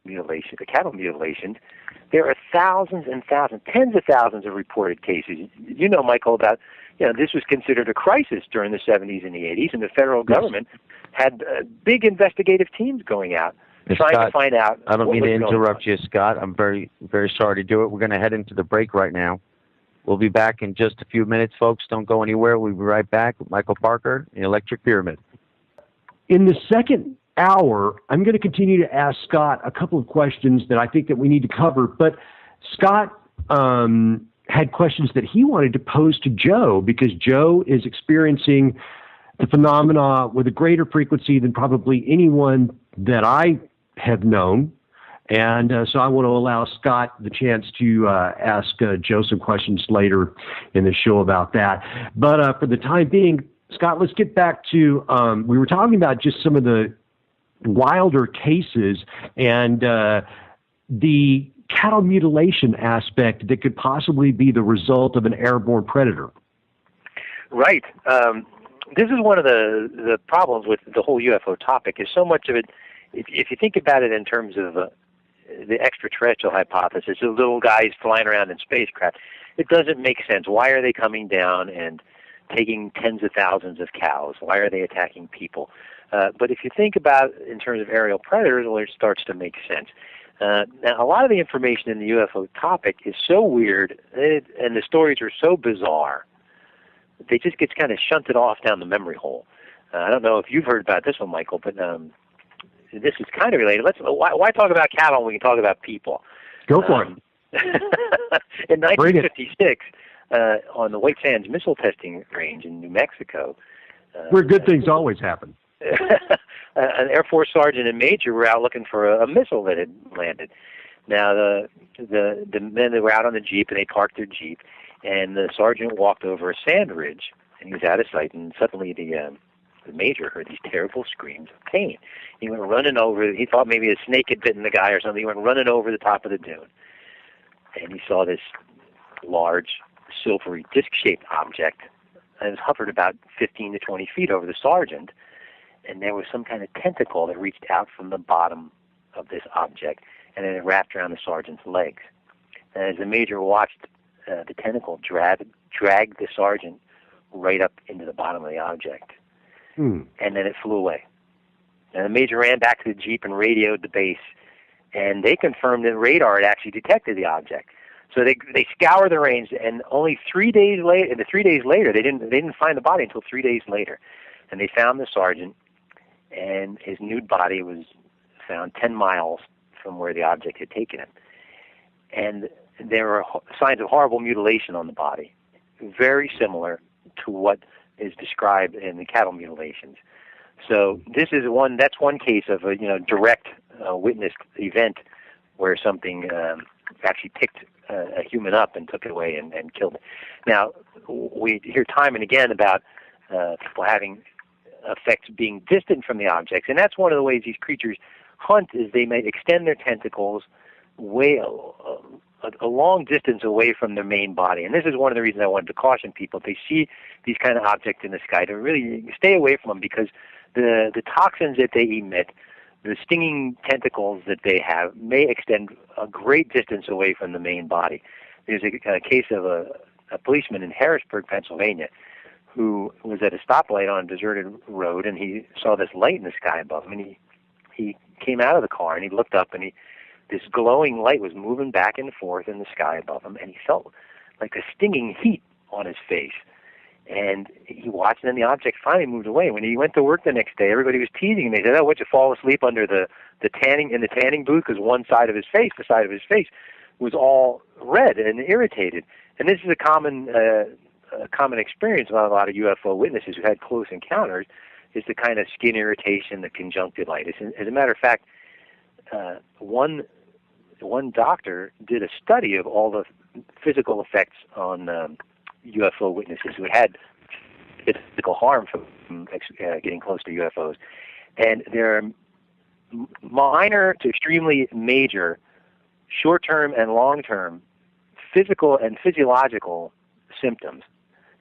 mutilation, the cattle mutilations, there are thousands and thousands, tens of thousands of reported cases. You know, Michael, about, this was considered a crisis during the 70s and the 80s, and the federal government had big investigative teams going out trying to find out.
I don't mean to interrupt you, Scott. I'm very, very sorry to do it. We're going to head into the break right now. We'll be back in just a few minutes, folks. Don't go anywhere. We'll be right back with Michael Parker, the Electric Pyramid.
In the second hour, I'm going to continue to ask Scott a couple of questions that I think that we need to cover. But Scott had questions that he wanted to pose to Joe, because Joe is experiencing the phenomena with a greater frequency than probably anyone that I have known. And so I want to allow Scott the chance to ask Joe some questions later in the show about that. But for the time being, Scott, let's get back to, we were talking about just some of the wilder cases and the cattle mutilation aspect that could possibly be the result of an airborne predator.
Right. This is one of the problems with the whole UFO topic, is so much of it, if you think about it in terms of the extraterrestrial hypothesis, the little guys flying around in spacecraft, it doesn't make sense. Why are they coming down and taking tens of thousands of cows? Why are they attacking people? But if you think about it in terms of aerial predators, well, it starts to make sense. Now, a lot of the information in the UFO topic is so weird, and the stories are so bizarre, they just get kind of shunted off down the memory hole. I don't know if you've heard about this one, Michael, but this is kind of related. Why talk about cattle when we can talk about people?
Go for it.
In 1956, on the White Sands Missile Testing Range in New Mexico,
where good things always happen.
An Air Force sergeant and major were out looking for a missile that had landed. Now, the men that were out on the Jeep, and they parked their Jeep, and the sergeant walked over a sand ridge, and he was out of sight, and suddenly the major heard these terrible screams of pain. He went running over. He thought maybe a snake had bitten the guy or something. He went running over the top of the dune, and he saw this large, silvery, disc-shaped object, and it was hovered about 15 to 20 feet over the sergeant, and there was some kind of tentacle that reached out from the bottom of this object, and then it wrapped around the sergeant's legs. And as the major watched the tentacle drag the sergeant right up into the bottom of the object, and then it flew away. And the major ran back to the Jeep and radioed the base, and they confirmed that radar had actually detected the object. So they scoured the range, and only 3 days later, they didn't find the body until 3 days later, and they found the sergeant, and his nude body was found 10 miles from where the object had taken him. And there were signs of horrible mutilation on the body, very similar to what is described in the cattle mutilations. So that's one case of a direct witnessed event where something actually picked a human up and took it away and killed it. Now, we hear time and again about people having effects being distant from the objects, and that's one of the ways these creatures hunt, is they may extend their tentacles way a long distance away from their main body. And this is one of the reasons I wanted to caution people. If they see these kind of objects in the sky, to really stay away from them, because the toxins that they emit, the stinging tentacles that they have, may extend a great distance away from the main body. There's a case of a policeman in Harrisburg, Pennsylvania, who was at a stoplight on a deserted road, and he saw this light in the sky above him, and he came out of the car, and he looked up, and this glowing light was moving back and forth in the sky above him, and he felt like a stinging heat on his face. And he watched, and then the object finally moved away. When he went to work the next day, everybody was teasing him. They said, "Oh, what'd you fall asleep under the tanning booth?" Because one side of his face, the side of his face, was all red and irritated. And this is a common experience among a lot of UFO witnesses who had close encounters, is the kind of skin irritation, the conjunctivitis. And as a matter of fact, one doctor did a study of all the physical effects on UFO witnesses who had physical harm from getting close to UFOs. And there are minor to extremely major short-term and long-term physical and physiological symptoms.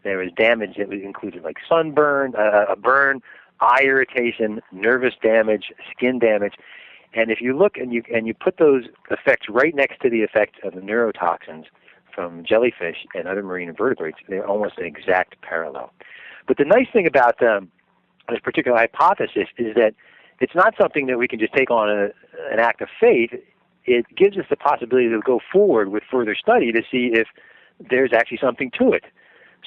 There was damage that was included, like sunburn, a burn, eye irritation, nervous damage, skin damage. And if you look and you put those effects right next to the effects of the neurotoxins from jellyfish and other marine invertebrates, they're almost an exact parallel. But the nice thing about this particular hypothesis is that it's not something that we can just take on an act of faith. It gives us the possibility to go forward with further study to see if there's actually something to it.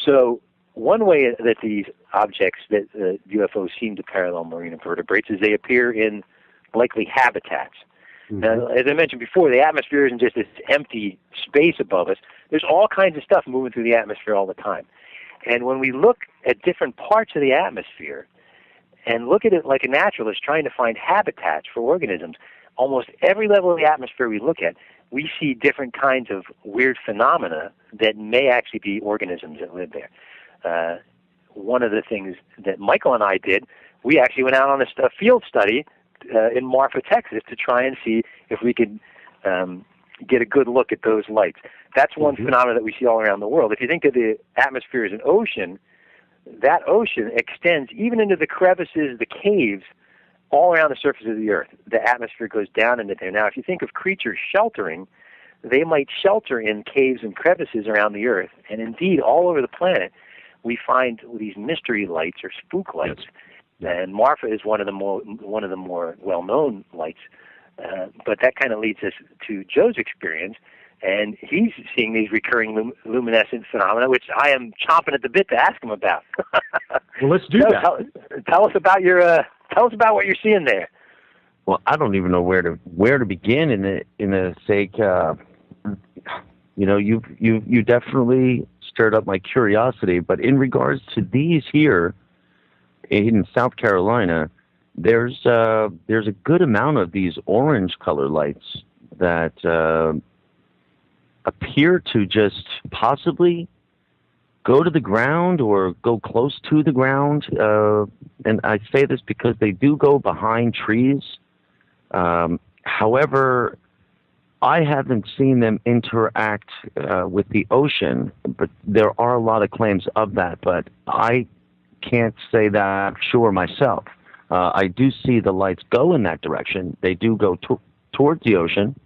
So one way that these objects, that UFOs seem to parallel marine invertebrates, is they appear in likely habitats. Mm-hmm. Now, as I mentioned before, the atmosphere isn't just this empty space above us. There's all kinds of stuff moving through the atmosphere all the time. And when we look at different parts of the atmosphere and look at it like a naturalist trying to find habitats for organisms, almost every level of the atmosphere we look at, we see different kinds of weird phenomena that may actually be organisms that live there. One of the things that Michael and I did, we actually went out on a field study in Marfa, Texas, to try and see if we could get a good look at those lights. That's one phenomenon that we see all around the world. If you think of the atmosphere as an ocean, that ocean extends even into the crevices, the caves, all around the surface of the Earth. The atmosphere goes down into there. Now, if you think of creatures sheltering, they might shelter in caves and crevices around the Earth. And indeed, all over the planet, we find these mystery lights or spook lights. Yes. And Marfa is one of the more well-known lights. But that kind of leads us to Joe's experience, and he's seeing these recurring luminescent phenomena, which I am chomping at the bit to ask him about.
Well, let's do that.
Tell us about what you're seeing there.
Well, I don't even know where to begin in the sake. You definitely stirred up my curiosity. But in regards to these here in South Carolina, there's a good amount of these orange color lights that appear to just possibly go to the ground or go close to the ground. And I say this because they do go behind trees. However, I haven't seen them interact with the ocean, but there are a lot of claims of that, but I can't say that I'm sure myself. I do see the lights go in that direction. They do go towards the ocean,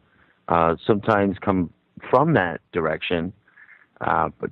sometimes come from that direction, but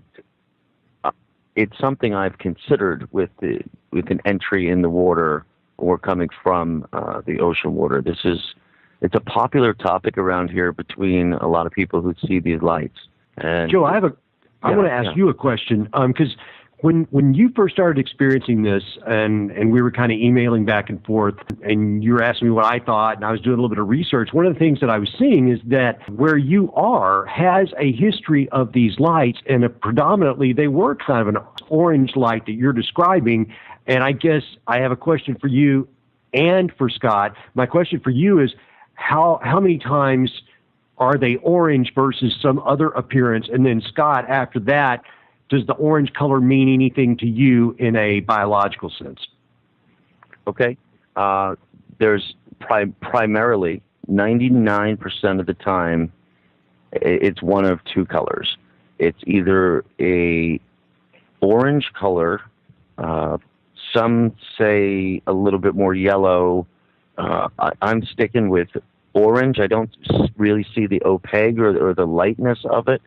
it's something I've considered with an entry in the water or coming from the ocean water. It's a popular topic around here between a lot of people who see these lights. And
Joe, I want to ask you a question, because when you first started experiencing this, and we were kind of emailing back and forth, and you were asking me what I thought, and I was doing a little bit of research, one of the things that I was seeing is that where you are has a history of these lights, and predominantly they were kind of an orange light that you're describing. And I guess I have a question for you and for Scott. My question for you is, how many times are they orange versus some other appearance? And then Scott, after that, does the orange color mean anything to you in a biological sense?
Okay. There's primarily 99% of the time, it's one of two colors. It's either a orange color, some say a little bit more yellow. I'm sticking with orange. I don't really see the opaque or the lightness of it.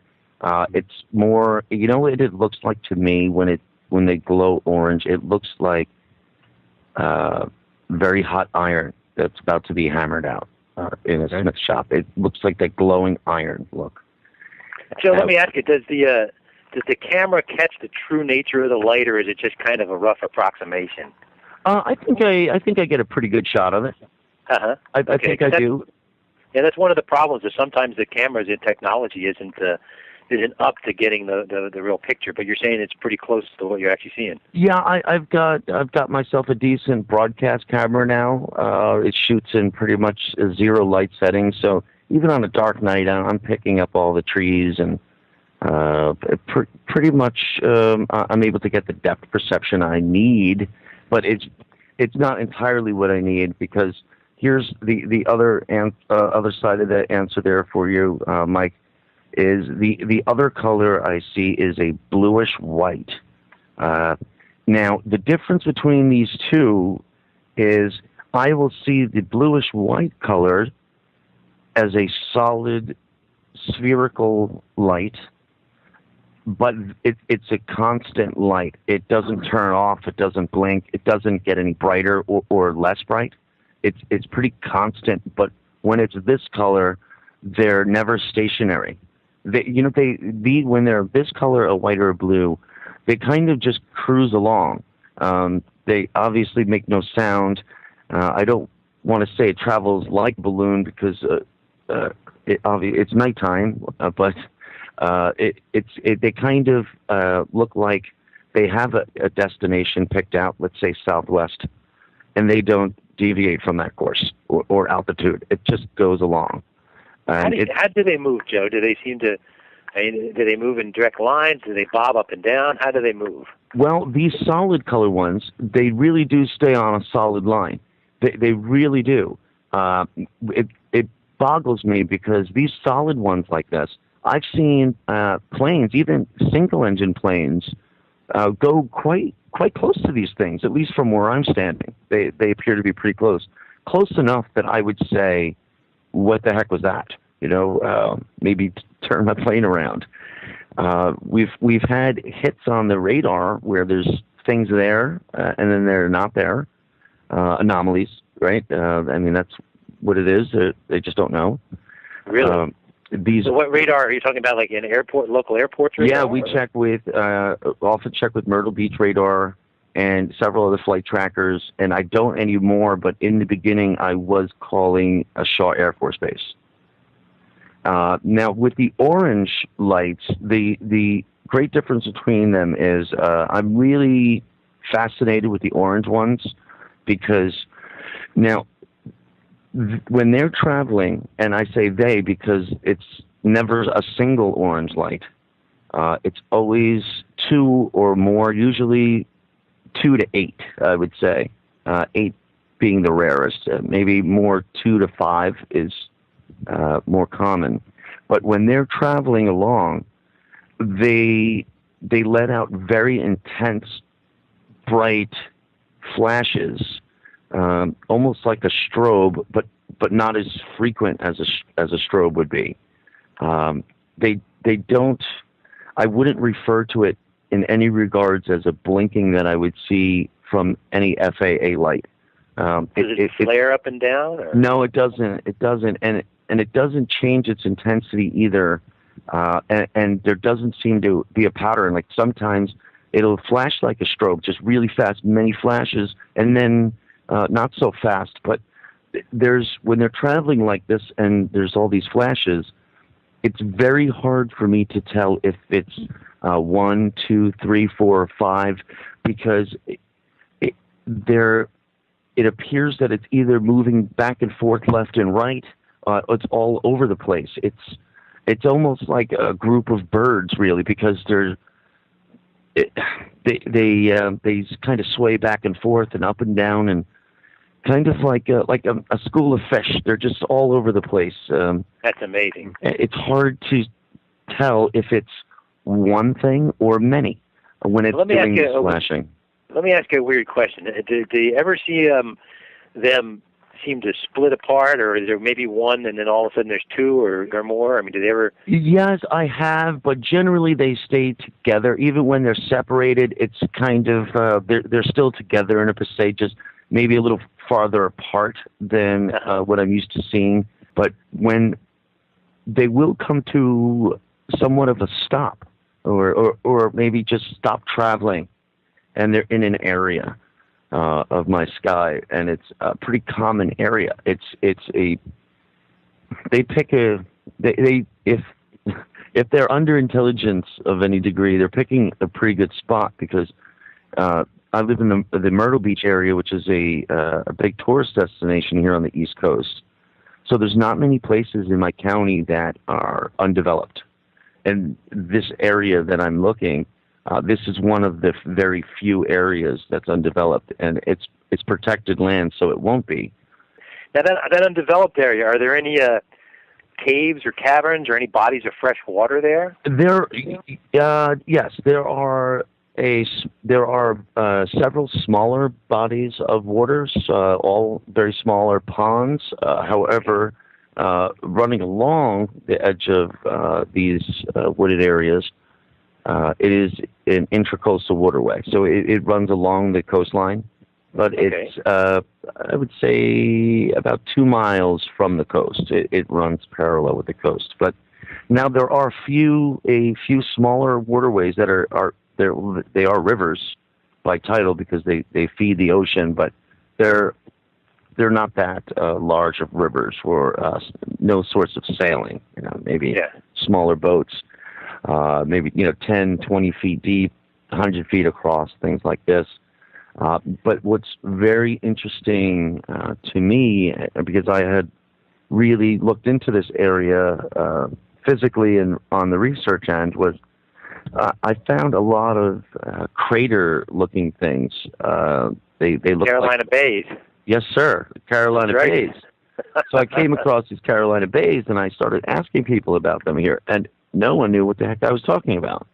It's more, you know what it looks like to me when they glow orange? It looks like very hot iron that's about to be hammered out in a smith shop. It looks like that glowing iron look.
Joe, let me ask you: does the camera catch the true nature of the light, or is it just kind of a rough approximation?
I think I get a pretty good shot of it.
Uh-huh.
I think I do.
Yeah, that's one of the problems. Is sometimes the cameras and technology isn't up to getting the real picture. But you're saying it's pretty close to what you're actually seeing.
Yeah, I've got myself a decent broadcast camera now. It shoots in pretty much zero light settings, so even on a dark night, I'm picking up all the trees and pretty much I'm able to get the depth perception I need. But it's not entirely what I need, because here's the other side of the answer there for you, Mike, is the other color I see is a bluish white. Now, the difference between these two is I will see the bluish white color as a solid spherical light, but it's a constant light. It doesn't turn off. It doesn't blink. It doesn't get any brighter or less bright. It's pretty constant. But when it's this color, they're never stationary. When they're this color, a white or a blue, they kind of just cruise along. They obviously make no sound. I don't want to say it travels like a balloon because it's nighttime, but they kind of look like they have a destination picked out, let's say southwest, and they don't deviate from that course or altitude. It just goes along. And
how do they move, Joe? Do they seem to? Do they move in direct lines? Do they bob up and down? How do they move?
Well, these solid color ones, they really do stay on a solid line. They really do. It boggles me because these solid ones like this, I've seen planes, even single-engine planes, go quite close to these things, at least from where I'm standing. They appear to be pretty close. Close enough that I would say, what the heck was that? Maybe turn my plane around. We've had hits on the radar where there's things there, and then they're not there. Anomalies, right? That's what it is. They just don't know.
Really? So what radar are you talking about? Like in local airports radar?
Yeah, we often check with Myrtle Beach radar and several other flight trackers, and I don't anymore, but in the beginning I was calling a Shaw Air Force Base. Now, with the orange lights, the great difference between them is I'm really fascinated with the orange ones because now when they're traveling, and I say they because it's never a single orange light. It's always 2 or more, usually 2 to 8, I would say. 8 being the rarest. Maybe more 2 to 5 is more common. But when they're traveling along, they let out very intense, bright flashes, almost like a strobe, but not as frequent as a strobe would be. They don't. I wouldn't refer to it in any regards as a blinking that I would see from any FAA light.
Does it flare up and down? Or?
No, it doesn't. It doesn't, and it doesn't change its intensity either. And there doesn't seem to be a pattern. Like sometimes it'll flash like a strobe, just really fast, many flashes, and then not so fast. But when they're traveling like this and there's all these flashes, it's very hard for me to tell if it's 1, 2, 3, 4, or 5, because it appears that it's either moving back and forth, left and right. It's all over the place. It's almost like a group of birds, really, because they kind of sway back and forth and up and down, and kind of like a school of fish. They're just all over the place.
That's amazing.
It's hard to tell if it's one thing or many when it's doing this flashing.
Let me ask you a weird question. Do you ever see them seem to split apart, or is there maybe one and then all of a sudden there's 2 or more? I mean, do they ever?
Yes, I have, but generally they stay together. Even when they're separated, it's kind of they're still together in a state, just maybe a little farther apart than what I'm used to seeing. But when they will come to somewhat of a stop, or maybe just stop traveling, and they're in an area of my sky, and it's a pretty common area. If they're under intelligence of any degree, they're picking a pretty good spot, because I live in the Myrtle Beach area, which is a big tourist destination here on the East Coast. So there's not many places in my county that are undeveloped. And this area that I'm looking, this is one of the very few areas that's undeveloped, and it's protected land, so it won't be.
Now, that undeveloped area, are there any caves or caverns or any bodies of fresh water there?
Yes, there are several smaller bodies of waters, all very smaller ponds. However, running along the edge of these wooded areas, it is an intracoastal waterway, so it runs along the coastline, but it's I would say about 2 miles from the coast. It runs parallel with the coast. But now there are a few smaller waterways that they are rivers by title, because they feed the ocean, but they're not that large of rivers for no sorts of sailing. Maybe smaller boats. Maybe 10, 20 feet deep, 100 feet across, things like this. But what's very interesting to me, because I had really looked into this area physically and on the research end, was I found a lot of crater-looking things. They look
Carolina
like,
Bays.
Yes, sir, Carolina
That's right.
Bays. So I came across these Carolina Bays, and I started asking people about them here, and no one knew what the heck I was talking about.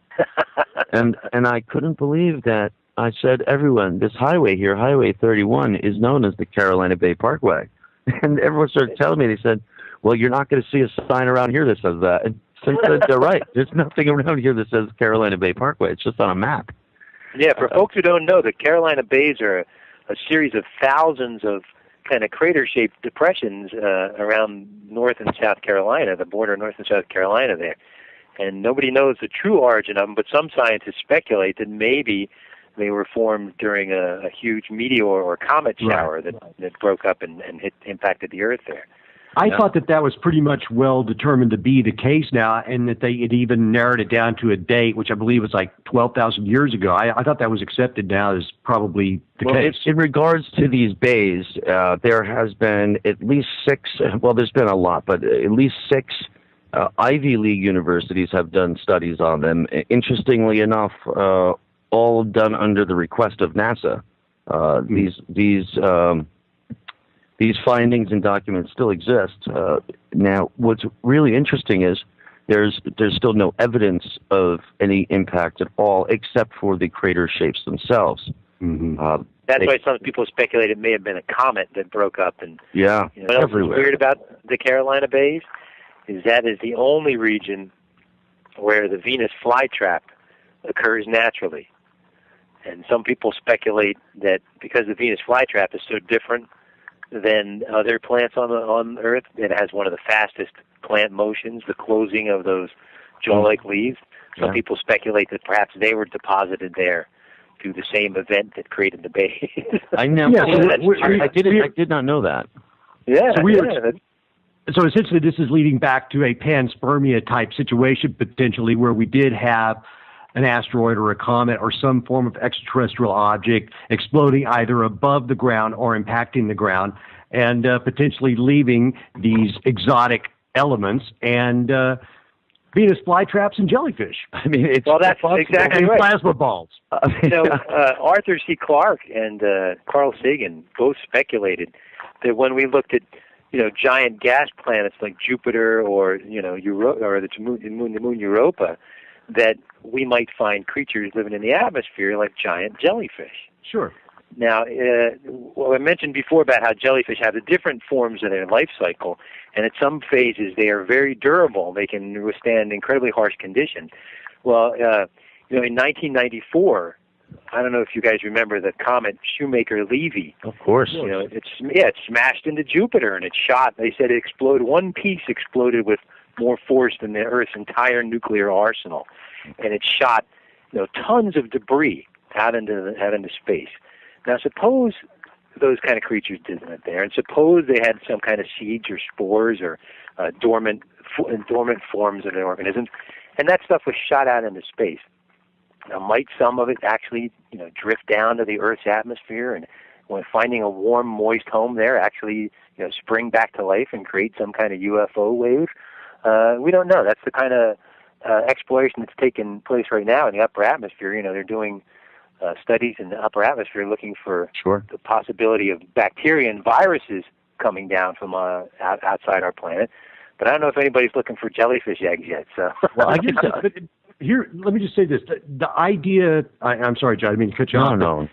and I couldn't believe that. I said, everyone, this highway here, Highway 31, is known as the Carolina Bay Parkway. And everyone started telling me, they said, well, you're not going to see a sign around here that says that. And since then, they're right. There's nothing around here that says Carolina Bay Parkway. It's just on a map.
Yeah, for folks who don't know, the Carolina Bays are a series of thousands of kind of crater-shaped depressions around North and South Carolina, the border of North and South Carolina there. And nobody knows the true origin of them, but some scientists speculate that maybe they were formed during a huge meteor or comet shower that broke up and impacted the Earth there.
I thought that was pretty much well determined to be the case now, and that they had even narrowed it down to a date, which I believe was like 12,000 years ago. I thought that was accepted now as probably the case.
In regards to these bays, there has been at least 6, well, there's been a lot, but at least 6 Ivy League universities have done studies on them. Interestingly enough, all done under the request of NASA. These findings and documents still exist. Now, what's really interesting is there's still no evidence of any impact at all, except for the crater shapes themselves.
Mm-hmm.
That's why some people speculate it may have been a comet that broke up. And
yeah,
you know, what's weird about the Carolina Bays is that is the only region where the Venus flytrap occurs naturally. And some people speculate that because the Venus flytrap is so different than other plants on Earth, it has one of the fastest plant motions, the closing of those jaw-like leaves. Some people speculate that perhaps they were deposited there through the same event that created the bay.
I know. Yeah, I did not know that.
Yeah.
So essentially, this is leading back to a panspermia type situation potentially, where we did have an asteroid or a comet or some form of extraterrestrial object exploding either above the ground or impacting the ground, and potentially leaving these exotic elements and Venus flytraps and jellyfish. I mean, it's
that's exactly right.
Plasma balls.
Arthur C. Clarke and Carl Sagan both speculated that when we looked at giant gas planets like Jupiter or the moon Europa, that we might find creatures living in the atmosphere like giant jellyfish.
Sure.
Now, I mentioned before about how jellyfish have the different forms of their life cycle, and at some phases they are very durable. They can withstand incredibly harsh conditions. Well, in 1994, I don't know if you guys remember the comet Shoemaker-Levy.
Of course.
It smashed into Jupiter, and it shot. They said it exploded. One piece exploded with more force than the Earth's entire nuclear arsenal, and it shot tons of debris out into space. Now, suppose those kind of creatures did that there, and suppose they had some kind of seeds or spores or dormant forms of the organisms, and that stuff was shot out into space. Now, might some of it actually drift down to the Earth's atmosphere, and when finding a warm, moist home there, actually spring back to life and create some kind of UFO wave? We don't know. That's the kind of exploration that's taking place right now in the upper atmosphere. They're doing studies in the upper atmosphere looking for the possibility of bacteria and viruses coming down from outside our planet. But I don't know if anybody's looking for jellyfish eggs yet. So,
well, I guess here, let me just say this: the idea. I'm sorry, John. I didn't mean to cut you off.
No.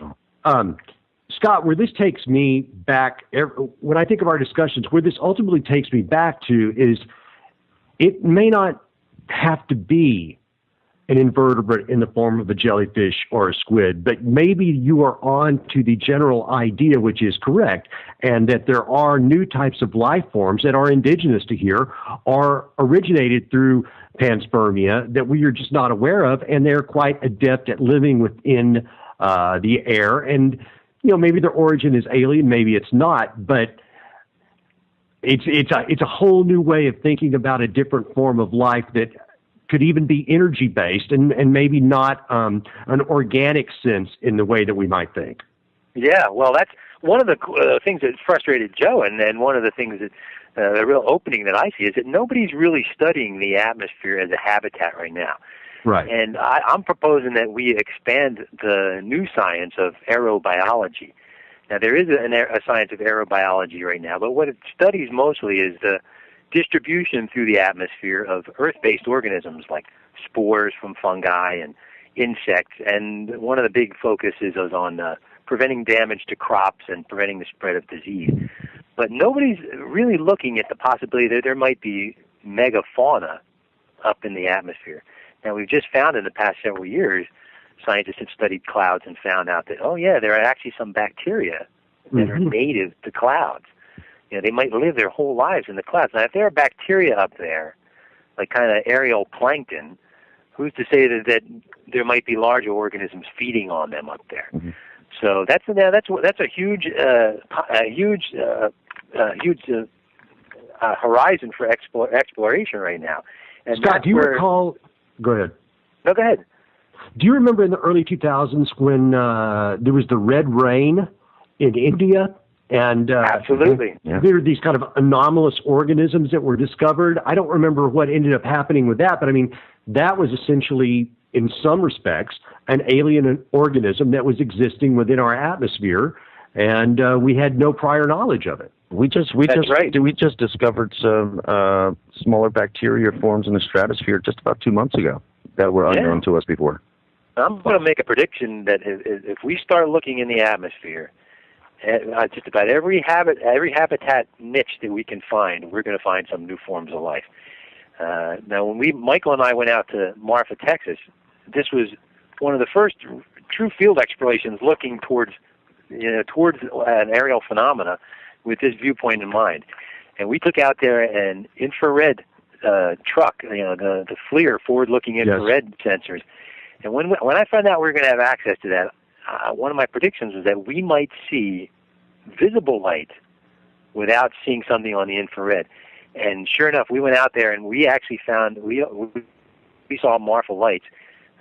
Scott, where this takes me back, when I think of our discussions, where this ultimately takes me back to is, it may not have to be an invertebrate in the form of a jellyfish or a squid, but maybe you are on to the general idea, which is correct, and that there are new types of life forms that are indigenous to here or originated through panspermia that we are just not aware of, and they're quite adept at living within the air. And, maybe their origin is alien, maybe it's not, but it's a whole new way of thinking about a different form of life that could even be energy-based and maybe not an organic sense in the way that we might think.
Yeah, well, that's one of the things that frustrated Joe, and then one of the things that the real opening that I see is that nobody's really studying the atmosphere as a habitat right now.
Right.
And I'm proposing that we expand the new science of aerobiology. Now, there is a science of aerobiology right now, but what it studies mostly is the distribution through the atmosphere of Earth-based organisms like spores from fungi and insects. And one of the big focuses is on preventing damage to crops and preventing the spread of disease. But nobody's really looking at the possibility that there might be megafauna up in the atmosphere. Now, we've just found in the past several years, scientists have studied clouds and found out that, oh, yeah, there are actually some bacteria that are native to clouds. You know, they might live their whole lives in the clouds. Now, if there are bacteria up there, like kind of aerial plankton, who's to say that there might be larger organisms feeding on them up there? Mm-hmm. So that's a huge horizon for exploration right now. And
Scott, do you recall? Go ahead.
No, go ahead.
Do you remember in the early 2000s when there was the red rain in India? And
absolutely,
there were these kind of anomalous organisms that were discovered. I don't remember what ended up happening with that, but I mean, that was essentially, in some respects, an alien organism that was existing within our atmosphere, and we had no prior knowledge of it.
We just discovered some smaller bacteria forms in the stratosphere just about 2 months ago that were unknown to us before.
I'm going to make a prediction that if we start looking in the atmosphere, just about every habitat niche that we can find, we're going to find some new forms of life. Now, when Michael and I went out to Marfa, Texas, this was one of the first true field explorations looking towards an aerial phenomena with this viewpoint in mind. And we took out there an infrared truck, the FLIR, forward-looking infrared sensors. And when I found out we were going to have access to that, one of my predictions was that we might see visible light without seeing something on the infrared. And sure enough, we went out there and we actually found, we saw Marfa lights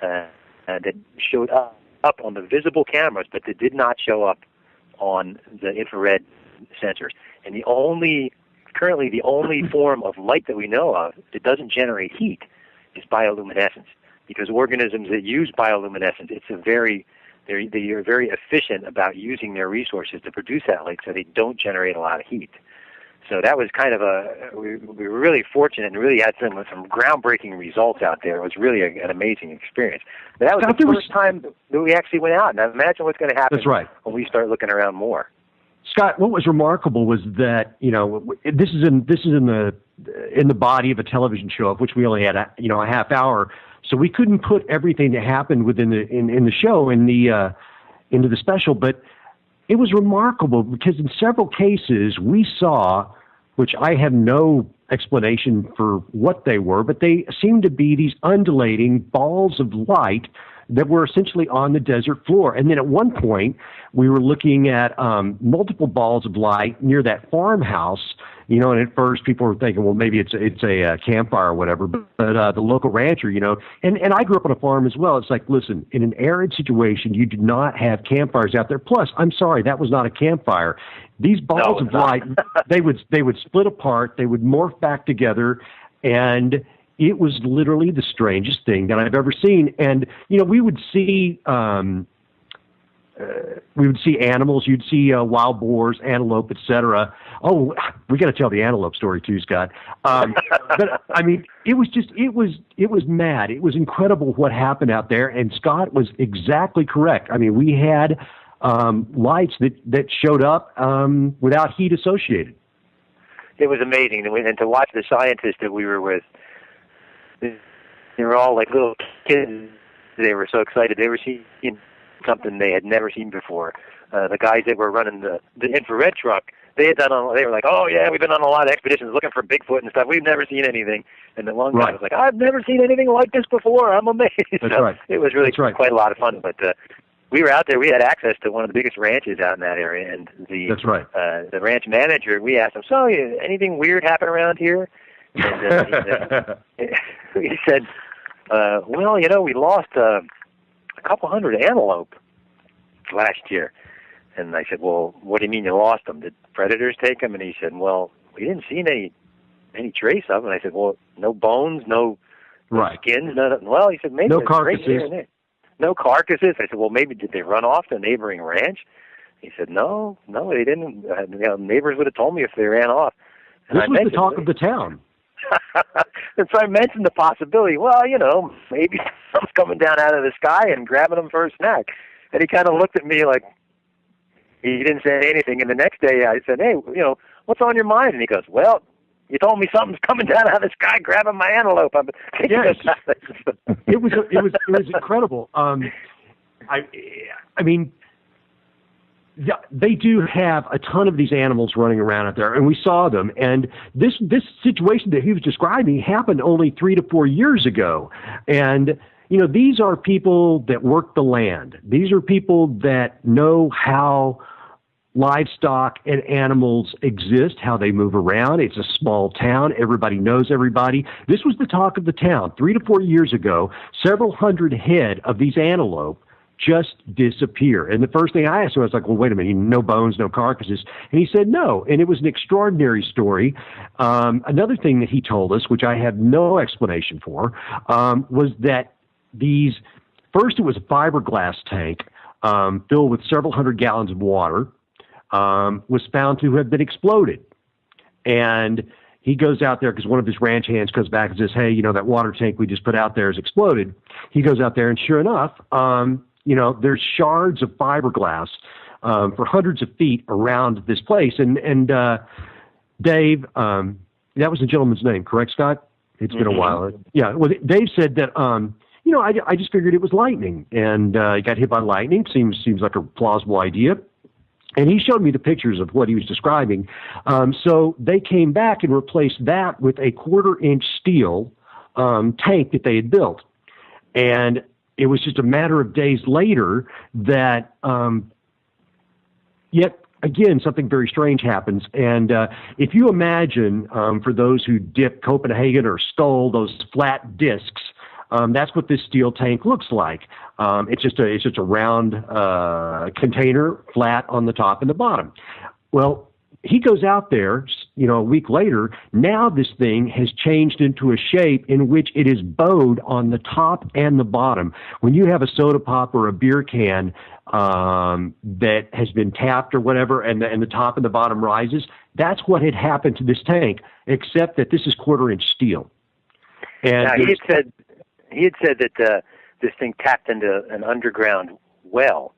that showed up on the visible cameras, but that did not show up on the infrared sensors. And currently the only form of light that we know of that doesn't generate heat is bioluminescence. Because organisms that use bioluminescence, they are very efficient about using their resources to produce that light, so they don't generate a lot of heat. So that was kind of we were really fortunate and really had some groundbreaking results out there. It was really an amazing experience. But that was the first time that we actually went out. Now imagine what's going to happen when we start looking around more.
Scott, what was remarkable was that this is in the body of a television show, of which we only had a half hour, so we couldn't put everything that happened within the show into the special. But it was remarkable because in several cases we saw, which I have no explanation for what they were, but they seemed to be these undulating balls of light that were essentially on the desert floor. And then at one point, we were looking at multiple balls of light near that farmhouse, and at first people were thinking, well, maybe it's a campfire or whatever, but the local rancher, and I grew up on a farm as well. It's like, listen, in an arid situation, you do not have campfires out there. Plus, I'm sorry, that was not a campfire. These balls of light, they would split apart, they would morph back together, and it was literally the strangest thing that I've ever seen. And we would see animals. You'd see wild boars, antelope, etc. Oh, we got to tell the antelope story too, Scott. But I mean, it was mad. It was incredible what happened out there. And Scott was exactly correct. I mean, we had lights that showed up without heat associated.
It was amazing, and to watch the scientists that we were with. They were all like little kids. They were so excited. They were seeing something they had never seen before. The guys that were running the infrared truck, they were like, oh yeah, we've been on a lot of expeditions looking for Bigfoot and stuff. We've never seen anything. And the one guy was like, I've never seen anything like this before. I'm amazed.
That's right.
It was really quite a lot of fun. But we were out there. We had access to one of the biggest ranches out in that area. And the ranch manager, we asked him, so anything weird happen around here? And he said, well, we lost a couple hundred antelope last year. And I said, well, what do you mean you lost them? Did predators take them? And he said, well, we didn't see any trace of them. And I said, well, no bones, no skins, none. Well, he said, maybe
no carcasses.
No carcasses. I said, well, maybe did they run off to a neighboring ranch? He said, no, they didn't. Neighbors would have told me if they ran off. And
this was the talk of the town.
And so I mentioned the possibility, well, maybe something's coming down out of the sky and grabbing them for a snack. And he kind of looked at me like he didn't say anything. And the next day I said, hey, what's on your mind? And he goes, well, you told me something's coming down out of the sky grabbing my antelope. I'm thinking about it.
It was incredible. I mean, they do have a ton of these animals running around out there, and we saw them. And this situation that he was describing happened only 3 to 4 years ago. And these are people that work the land. These are people that know how livestock and animals exist, how they move around. It's a small town. Everybody knows everybody. This was the talk of the town. 3 to 4 years ago, several hundred head of these antelope just disappear. And the first thing I asked him, I was like, well, wait a minute, no bones, no carcasses. And he said no. And it was an extraordinary story. Another thing that he told us, which I have no explanation for, was that first it was a fiberglass tank filled with several hundred gallons of water, was found to have been exploded. And he goes out there because one of his ranch hands comes back and says, hey, that water tank we just put out there is exploded. He goes out there and sure enough, there's shards of fiberglass for hundreds of feet around this place. And Dave, that was the gentleman's name, correct, Scott? It's been a while. Yeah. Well, Dave said that, I just figured it was lightning, and he got hit by lightning. Seems like a plausible idea. And he showed me the pictures of what he was describing. So they came back and replaced that with a 1/4-inch steel tank that they had built. And it was just a matter of days later that yet again something very strange happens. And if you imagine, for those who dip Copenhagen or Stol, those flat discs, that's what this steel tank looks like. It's just a round container, flat on the top and the bottom. Well, he goes out there, a week later. Now this thing has changed into a shape in which it is bowed on the top and the bottom. When you have a soda pop or a beer can that has been tapped or whatever, and the top and the bottom rises, that's what had happened to this tank, except that this is 1/4-inch steel. And
now, he had said that this thing tapped into an underground well.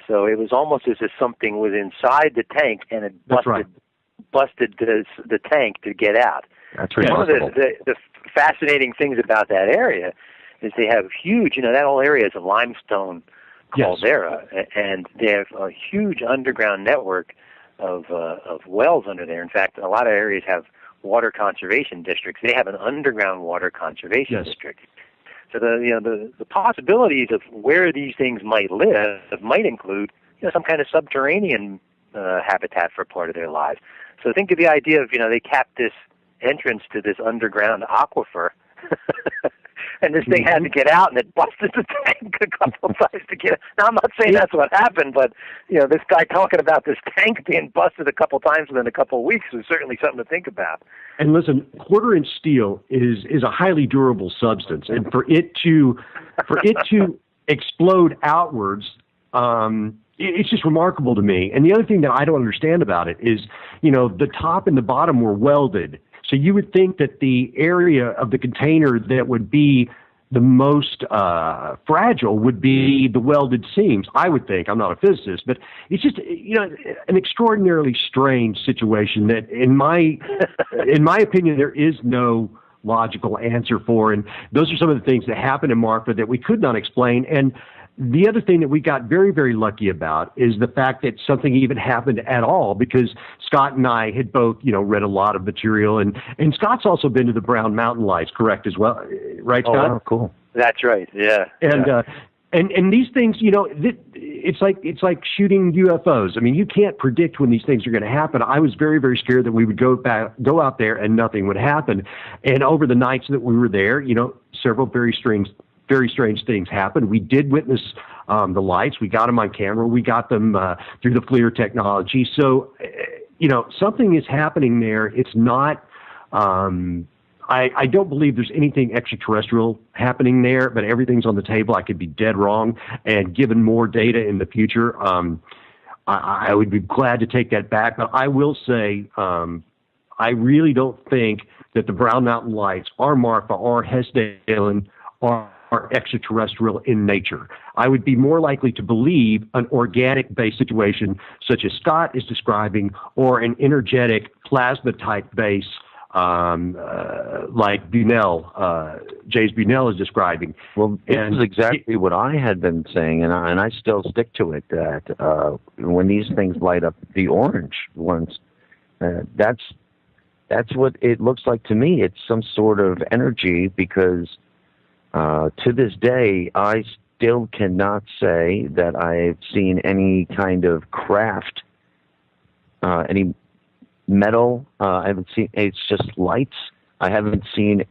So it was almost as if something was inside the tank and it busted the tank to get out.
That's
right. One of the fascinating things about that area is they have huge, that whole area is a limestone caldera, and they have a huge underground network of wells under there. In fact, a lot of areas have water conservation districts. They have an underground water conservation district. So the possibilities of where these things might live might include some kind of subterranean habitat for part of their lives. So think of the idea of they capped this entrance to this underground aquifer, and this thing had to get out, and it busted the tank a couple of times to get out. Now I'm not saying that's what happened, but this guy talking about this tank being busted a couple of times within a couple of weeks was certainly something to think about.
And listen, 1/4-inch steel is a highly durable substance, and for it to explode outwards, it's just remarkable to me. And the other thing that I don't understand about it is, the top and the bottom were welded, so you would think that the area of the container that would be the most fragile would be the welded seams. I would think. I'm not a physicist, but it's just an extraordinarily strange situation that, in my opinion, there is no logical answer for. And those are some of the things that happened in Marfa that we could not explain. And the other thing that we got very, very lucky about is the fact that something even happened at all, because Scott and I had both, read a lot of material, and Scott's also been to the Brown Mountain Lights, correct, as well, right, Scott?
Oh, cool.
That's right. Yeah.
And these things, it's like shooting UFOs. I mean, you can't predict when these things are going to happen. I was very, very scared that we would go out there and nothing would happen. And over the nights that we were there, several very strange things happened. We did witness the lights. We got them on camera. We got them through the FLIR technology. So, something is happening there. It's not. I don't believe there's anything extraterrestrial happening there, but everything's on the table. I could be dead wrong, and given more data in the future, I would be glad to take that back. But I will say, I really don't think that the Brown Mountain Lights, or Marfa, or Hessdalen are extraterrestrial in nature. I would be more likely to believe an organic-based situation, such as Scott is describing, or an energetic plasma-type base, like James Bunnell is describing.
Well, this is exactly what I had been saying, and I still stick to it, that when these things light up, the orange ones, that's what it looks like to me. It's some sort of energy, because to this day, I still cannot say that I've seen any kind of craft, any metal. I haven't seen. It's just lights. I haven't seen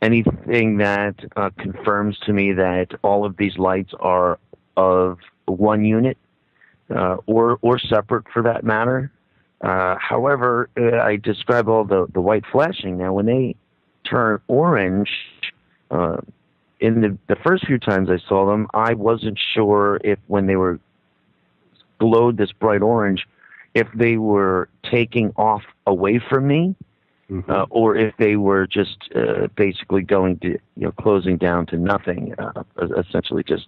anything that confirms to me that all of these lights are of one unit, or separate for that matter. However, I describe all the white flashing. Now, when they turn orange, in the first few times I saw them, I wasn't sure if when they were glowed this bright orange, if they were taking off away from me, or if they were just basically going to, closing down to nothing, essentially just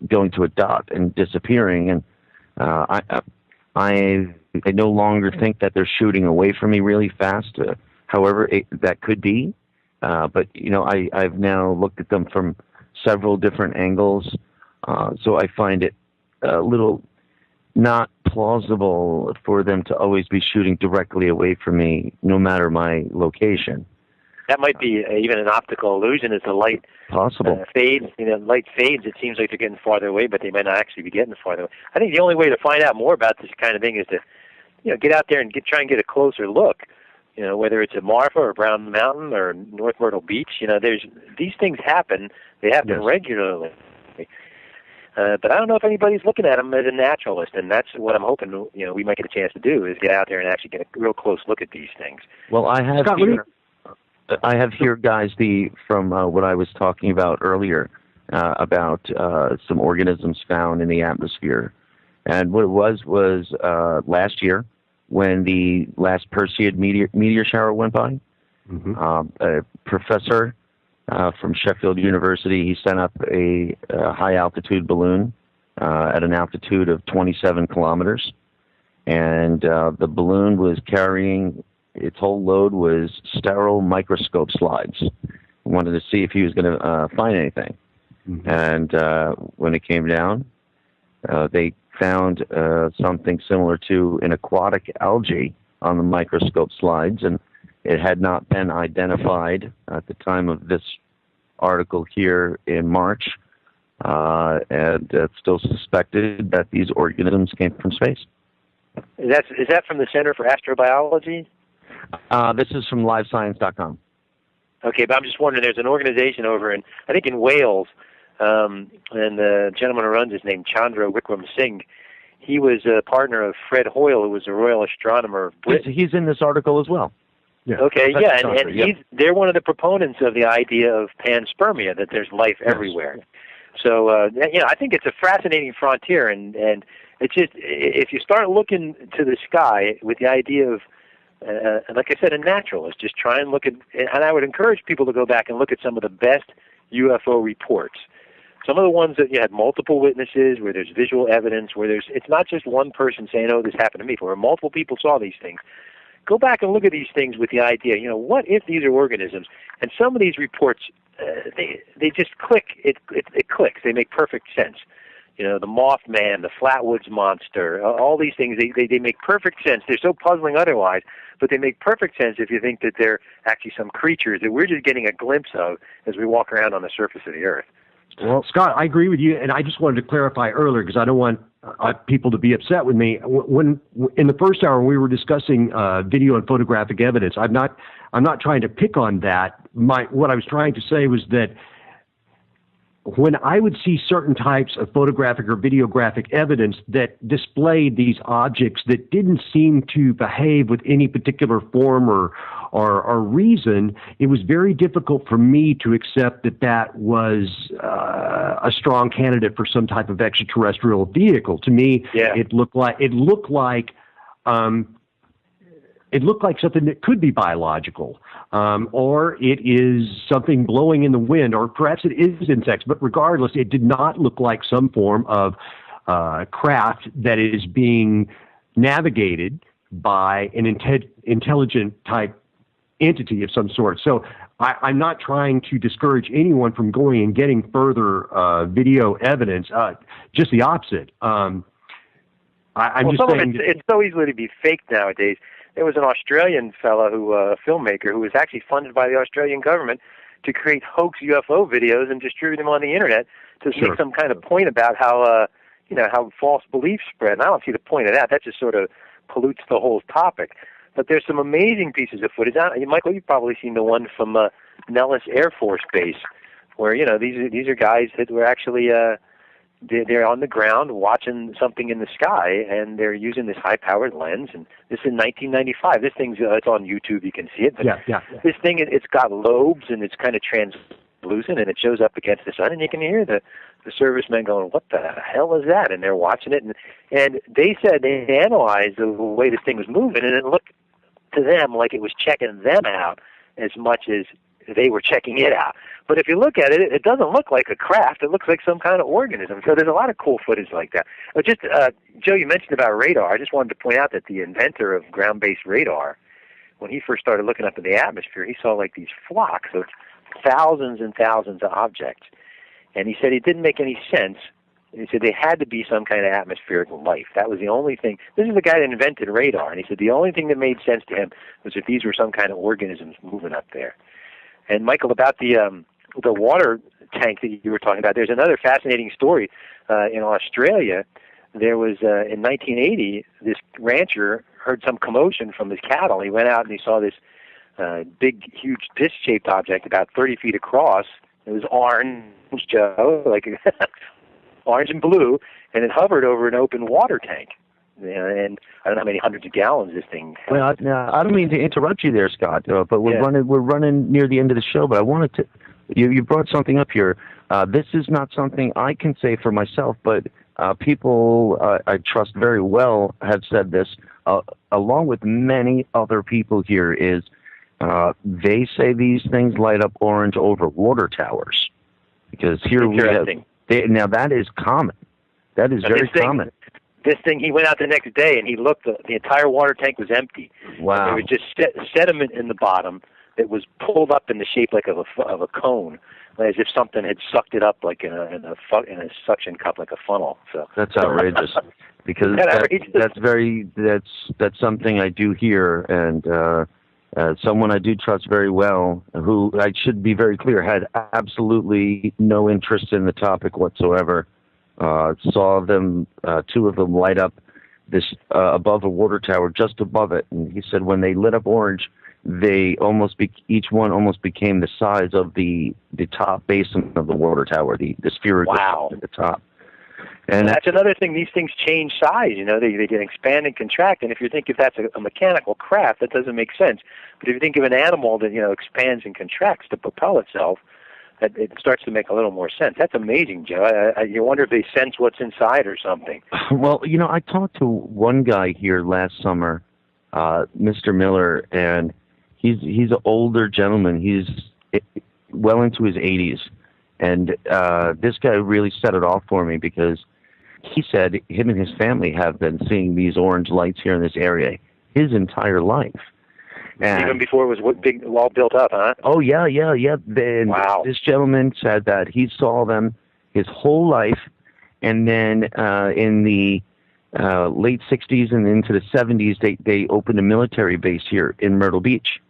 going to a dot and disappearing. And I no longer think that they're shooting away from me really fast. However, that could be. But I've now looked at them from several different angles, so I find it a little not plausible for them to always be shooting directly away from me, no matter my location.
That might be even an optical illusion as the light fades. Light fades. It seems like they're getting farther away, but they might not actually be getting farther away. I think the only way to find out more about this kind of thing is to, get out there and try and get a closer look. Whether it's at Marfa or Brown Mountain or North Myrtle Beach. These things happen. They happen regularly. But I don't know if anybody's looking at them as a naturalist, and that's what I'm hoping we might get a chance to do, is get out there and actually get a real close look at these things.
Well, I have here, guys, from what I was talking about earlier about some organisms found in the atmosphere. And what it was last year when the last Perseid meteor shower went by. A professor from Sheffield University, he sent up a high-altitude balloon at an altitude of 27 kilometers. And the balloon was carrying, its whole load was sterile microscope slides. Wanted to see if he was going to find anything. And when it came down, they found something similar to an aquatic algae on the microscope slides, and it had not been identified at the time of this article here in March, and it's still suspected that these organisms came from space.
Is that from the Center for Astrobiology?
This is from livescience.com.
Okay, but I'm just wondering, there's an organization over in Wales, and the gentleman who runs is named Chandra Wickram Singh. He was a partner of Fred Hoyle, who was a Royal Astronomer of Britain.
He's in this article as well.
Yeah. Okay, yeah, and they're one of the proponents of the idea of panspermia, that there's life everywhere. So, I think it's a fascinating frontier, and it's just, if you start looking to the sky with the idea of, like I said, a naturalist, just try and look at, and I would encourage people to go back and look at some of the best UFO reports. Some of the ones that you had multiple witnesses, where there's visual evidence, where it's not just one person saying, "Oh, this happened to me," where multiple people saw these things. Go back and look at these things with the idea, what if these are organisms? And some of these reports, they just click. It clicks. They make perfect sense. The Mothman, the Flatwoods Monster, all these things, they make perfect sense. They're so puzzling otherwise, but they make perfect sense if you think that they're actually some creatures that we're just getting a glimpse of as we walk around on the surface of the Earth.
Well, Scott, I agree with you, and I just wanted to clarify earlier because I don't want people to be upset with me. When in the first hour we were discussing video and photographic evidence, I'm not trying to pick on that. What I was trying to say was that when I would see certain types of photographic or videographic evidence that displayed these objects that didn't seem to behave with any particular form or reason, it was very difficult for me to accept that that was a strong candidate for some type of extraterrestrial vehicle. To me, it looked like something that could be biological, or it is something blowing in the wind, or perhaps it is insects. But regardless, it did not look like some form of craft that is being navigated by an intelligent type entity of some sort. So I'm not trying to discourage anyone from going and getting further video evidence. Just the opposite. I'm just saying
it's so easily to be faked nowadays. There was an Australian fellow a filmmaker, who was actually funded by the Australian government to create hoax UFO videos and distribute them on the internet to make some kind of point about how false beliefs spread. And I don't see the point of that. That just sort of pollutes the whole topic. But there's some amazing pieces of footage. Michael, you've probably seen the one from Nellis Air Force Base, where these are guys that were actually they're on the ground watching something in the sky, and they're using this high-powered lens. And this is in 1995. This thing's it's on YouTube. You can see it. But this thing, it's got lobes, and it's kind of translucent, and it shows up against the sun, and you can hear the servicemen going, "What the hell is that?" And they're watching it, and they said they analyzed the way this thing was moving, and it looked to them like it was checking them out as much as they were checking it out. But if you look at it, it doesn't look like a craft. It looks like some kind of organism. So there's a lot of cool footage like that. But just, Joe, you mentioned about radar. I just wanted to point out that the inventor of ground-based radar, when he first started looking up in the atmosphere, he saw like these flocks of thousands and thousands of objects. And he said it didn't make any sense. He said they had to be some kind of atmospheric life. That was the only thing. This is the guy that invented radar. And he said the only thing that made sense to him was if these were some kind of organisms moving up there. And Michael, about the water tank that you were talking about, there's another fascinating story. In Australia, there was, in 1980, this rancher heard some commotion from his cattle. He went out and he saw this big, huge disc-shaped object about 30 feet across. It was orange, Joe, like orange and blue, and it hovered over an open water tank. And I don't know how many hundreds of gallons this thing has.
Well, I don't mean to interrupt you there, Scott, but we're running near the end of the show. But I wanted to. You brought something up here. This is not something I can say for myself, but people I trust very well have said this, along with many other people here. Is they say these things light up orange over water towers, because here we have. Now that is common. That is very common.
This thing, he went out the next day and he looked. The entire water tank was empty.
Wow!
There was just sediment in the bottom that was pulled up in the shape like of a cone, as if something had sucked it up like in a suction cup, like a funnel. So
that's outrageous. Because that's something I do hear, and someone I do trust very well, who I should be very clear had absolutely no interest in the topic whatsoever. Saw them, two of them light up this above a water tower, just above it, and he said when they lit up orange, they each one almost became the size of the top basin of the water tower, the spherical at the top. And
that's another thing. These things change size. They can expand and contract. And if you think if that's a mechanical craft, that doesn't make sense. But if you think of an animal that expands and contracts to propel itself, it starts to make a little more sense. That's amazing, Joe. You wonder if they sense what's inside or something.
Well, I talked to one guy here last summer, Mr. Miller, and he's an older gentleman. He's well into his 80s. And this guy really set it off for me, because he said him and his family have been seeing these orange lights here in this area his entire life. And
even before it was big, all built up, huh?
Oh, yeah. Wow. This gentleman said that he saw them his whole life, and then in the late 60s and into the 70s, they opened a military base here in Myrtle Beach.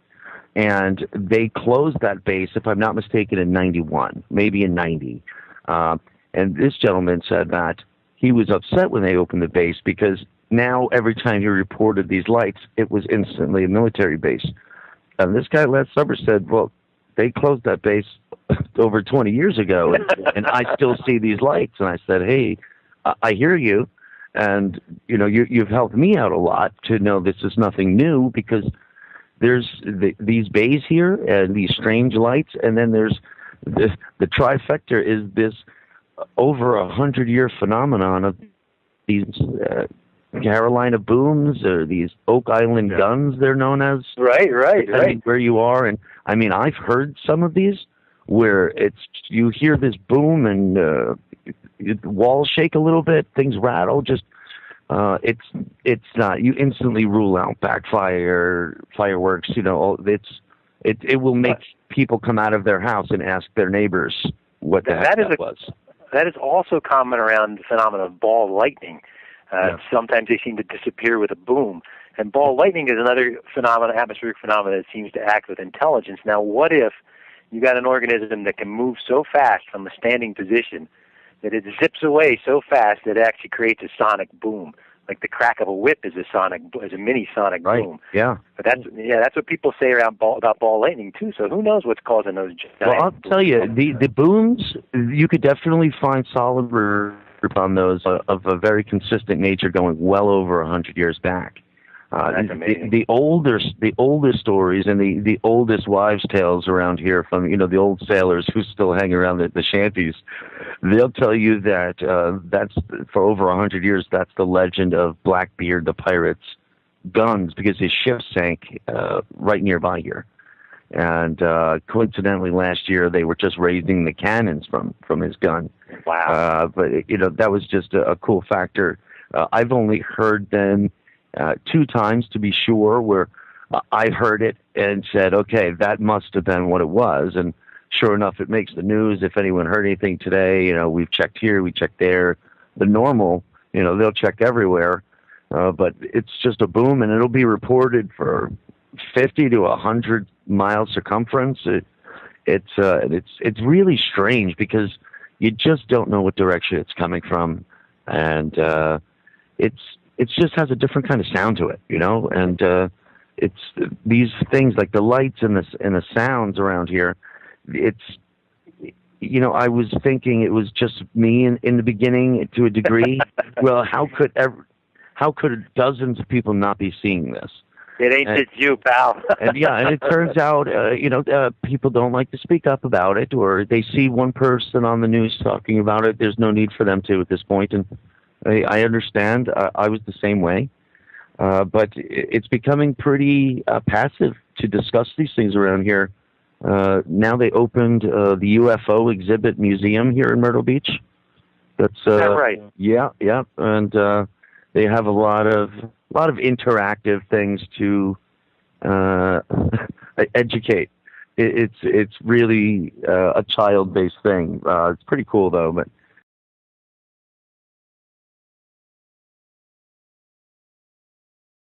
And they closed that base, if I'm not mistaken, in 91, maybe in 90. And this gentleman said that he was upset when they opened the base, because now every time he reported these lights, it was instantly a military base. And this guy last summer said, well, they closed that base over 20 years ago, and I still see these lights. And I said, hey, I hear you, and you've helped me out a lot to know this is nothing new, because there's these bays here and these strange lights, and then there's the trifecta is this over 100-year phenomenon of these Carolina booms, or these Oak Island guns, they're known as.
Right.
Where you are, and I mean, I've heard some of these where you hear this boom and walls shake a little bit, things rattle. Just it's not. You instantly rule out backfire, fireworks. It will make people come out of their house and ask their neighbors what the heck that was.
That is also common around the phenomenon of ball lightning. Sometimes they seem to disappear with a boom. And ball lightning is another atmospheric phenomenon that seems to act with intelligence. Now, what if you got an organism that can move so fast from a standing position that it zips away so fast that it actually creates a sonic boom? Like the crack of a whip is a mini sonic boom.
Yeah.
But that's what people say about ball lightning too. So who knows what's causing those giant
Well, I'll tell you, the booms, you could definitely find solid proof on those of a very consistent nature going well over 100 years back.
That's amazing.
The oldest stories and the oldest wives' tales around here from the old sailors who still hang around the shanties, they'll tell you that that's for over 100 years. That's the legend of Blackbeard the pirate's guns, because his ship sank right nearby here, and coincidentally last year they were just raising the cannons from his gun.
Wow!
But that was just a cool factor. I've only heard them 2 times, to be sure, where I heard it and said, okay, that must have been what it was. And sure enough, it makes the news. If anyone heard anything today, we've checked here, we checked there. The normal, they'll check everywhere. But it's just a boom, and it'll be reported for 50 to 100 miles circumference. It's really strange, because you just don't know what direction it's coming from. And it just has a different kind of sound to it, and it's these things like the lights and the sounds around here. I was thinking it was just me in the beginning to a degree. Well, how could dozens of people not be seeing this?
It ain't just you, pal.
and it turns out, people don't like to speak up about it, or they see one person on the news talking about it. There's no need for them to at this point, and I understand. I was the same way. But it's becoming pretty passive to discuss these things around here. Now they opened the UFO exhibit museum here in Myrtle Beach. That's
is that right?
Yeah. And they have a lot of interactive things to educate. It's really a child-based thing. It's pretty cool though, but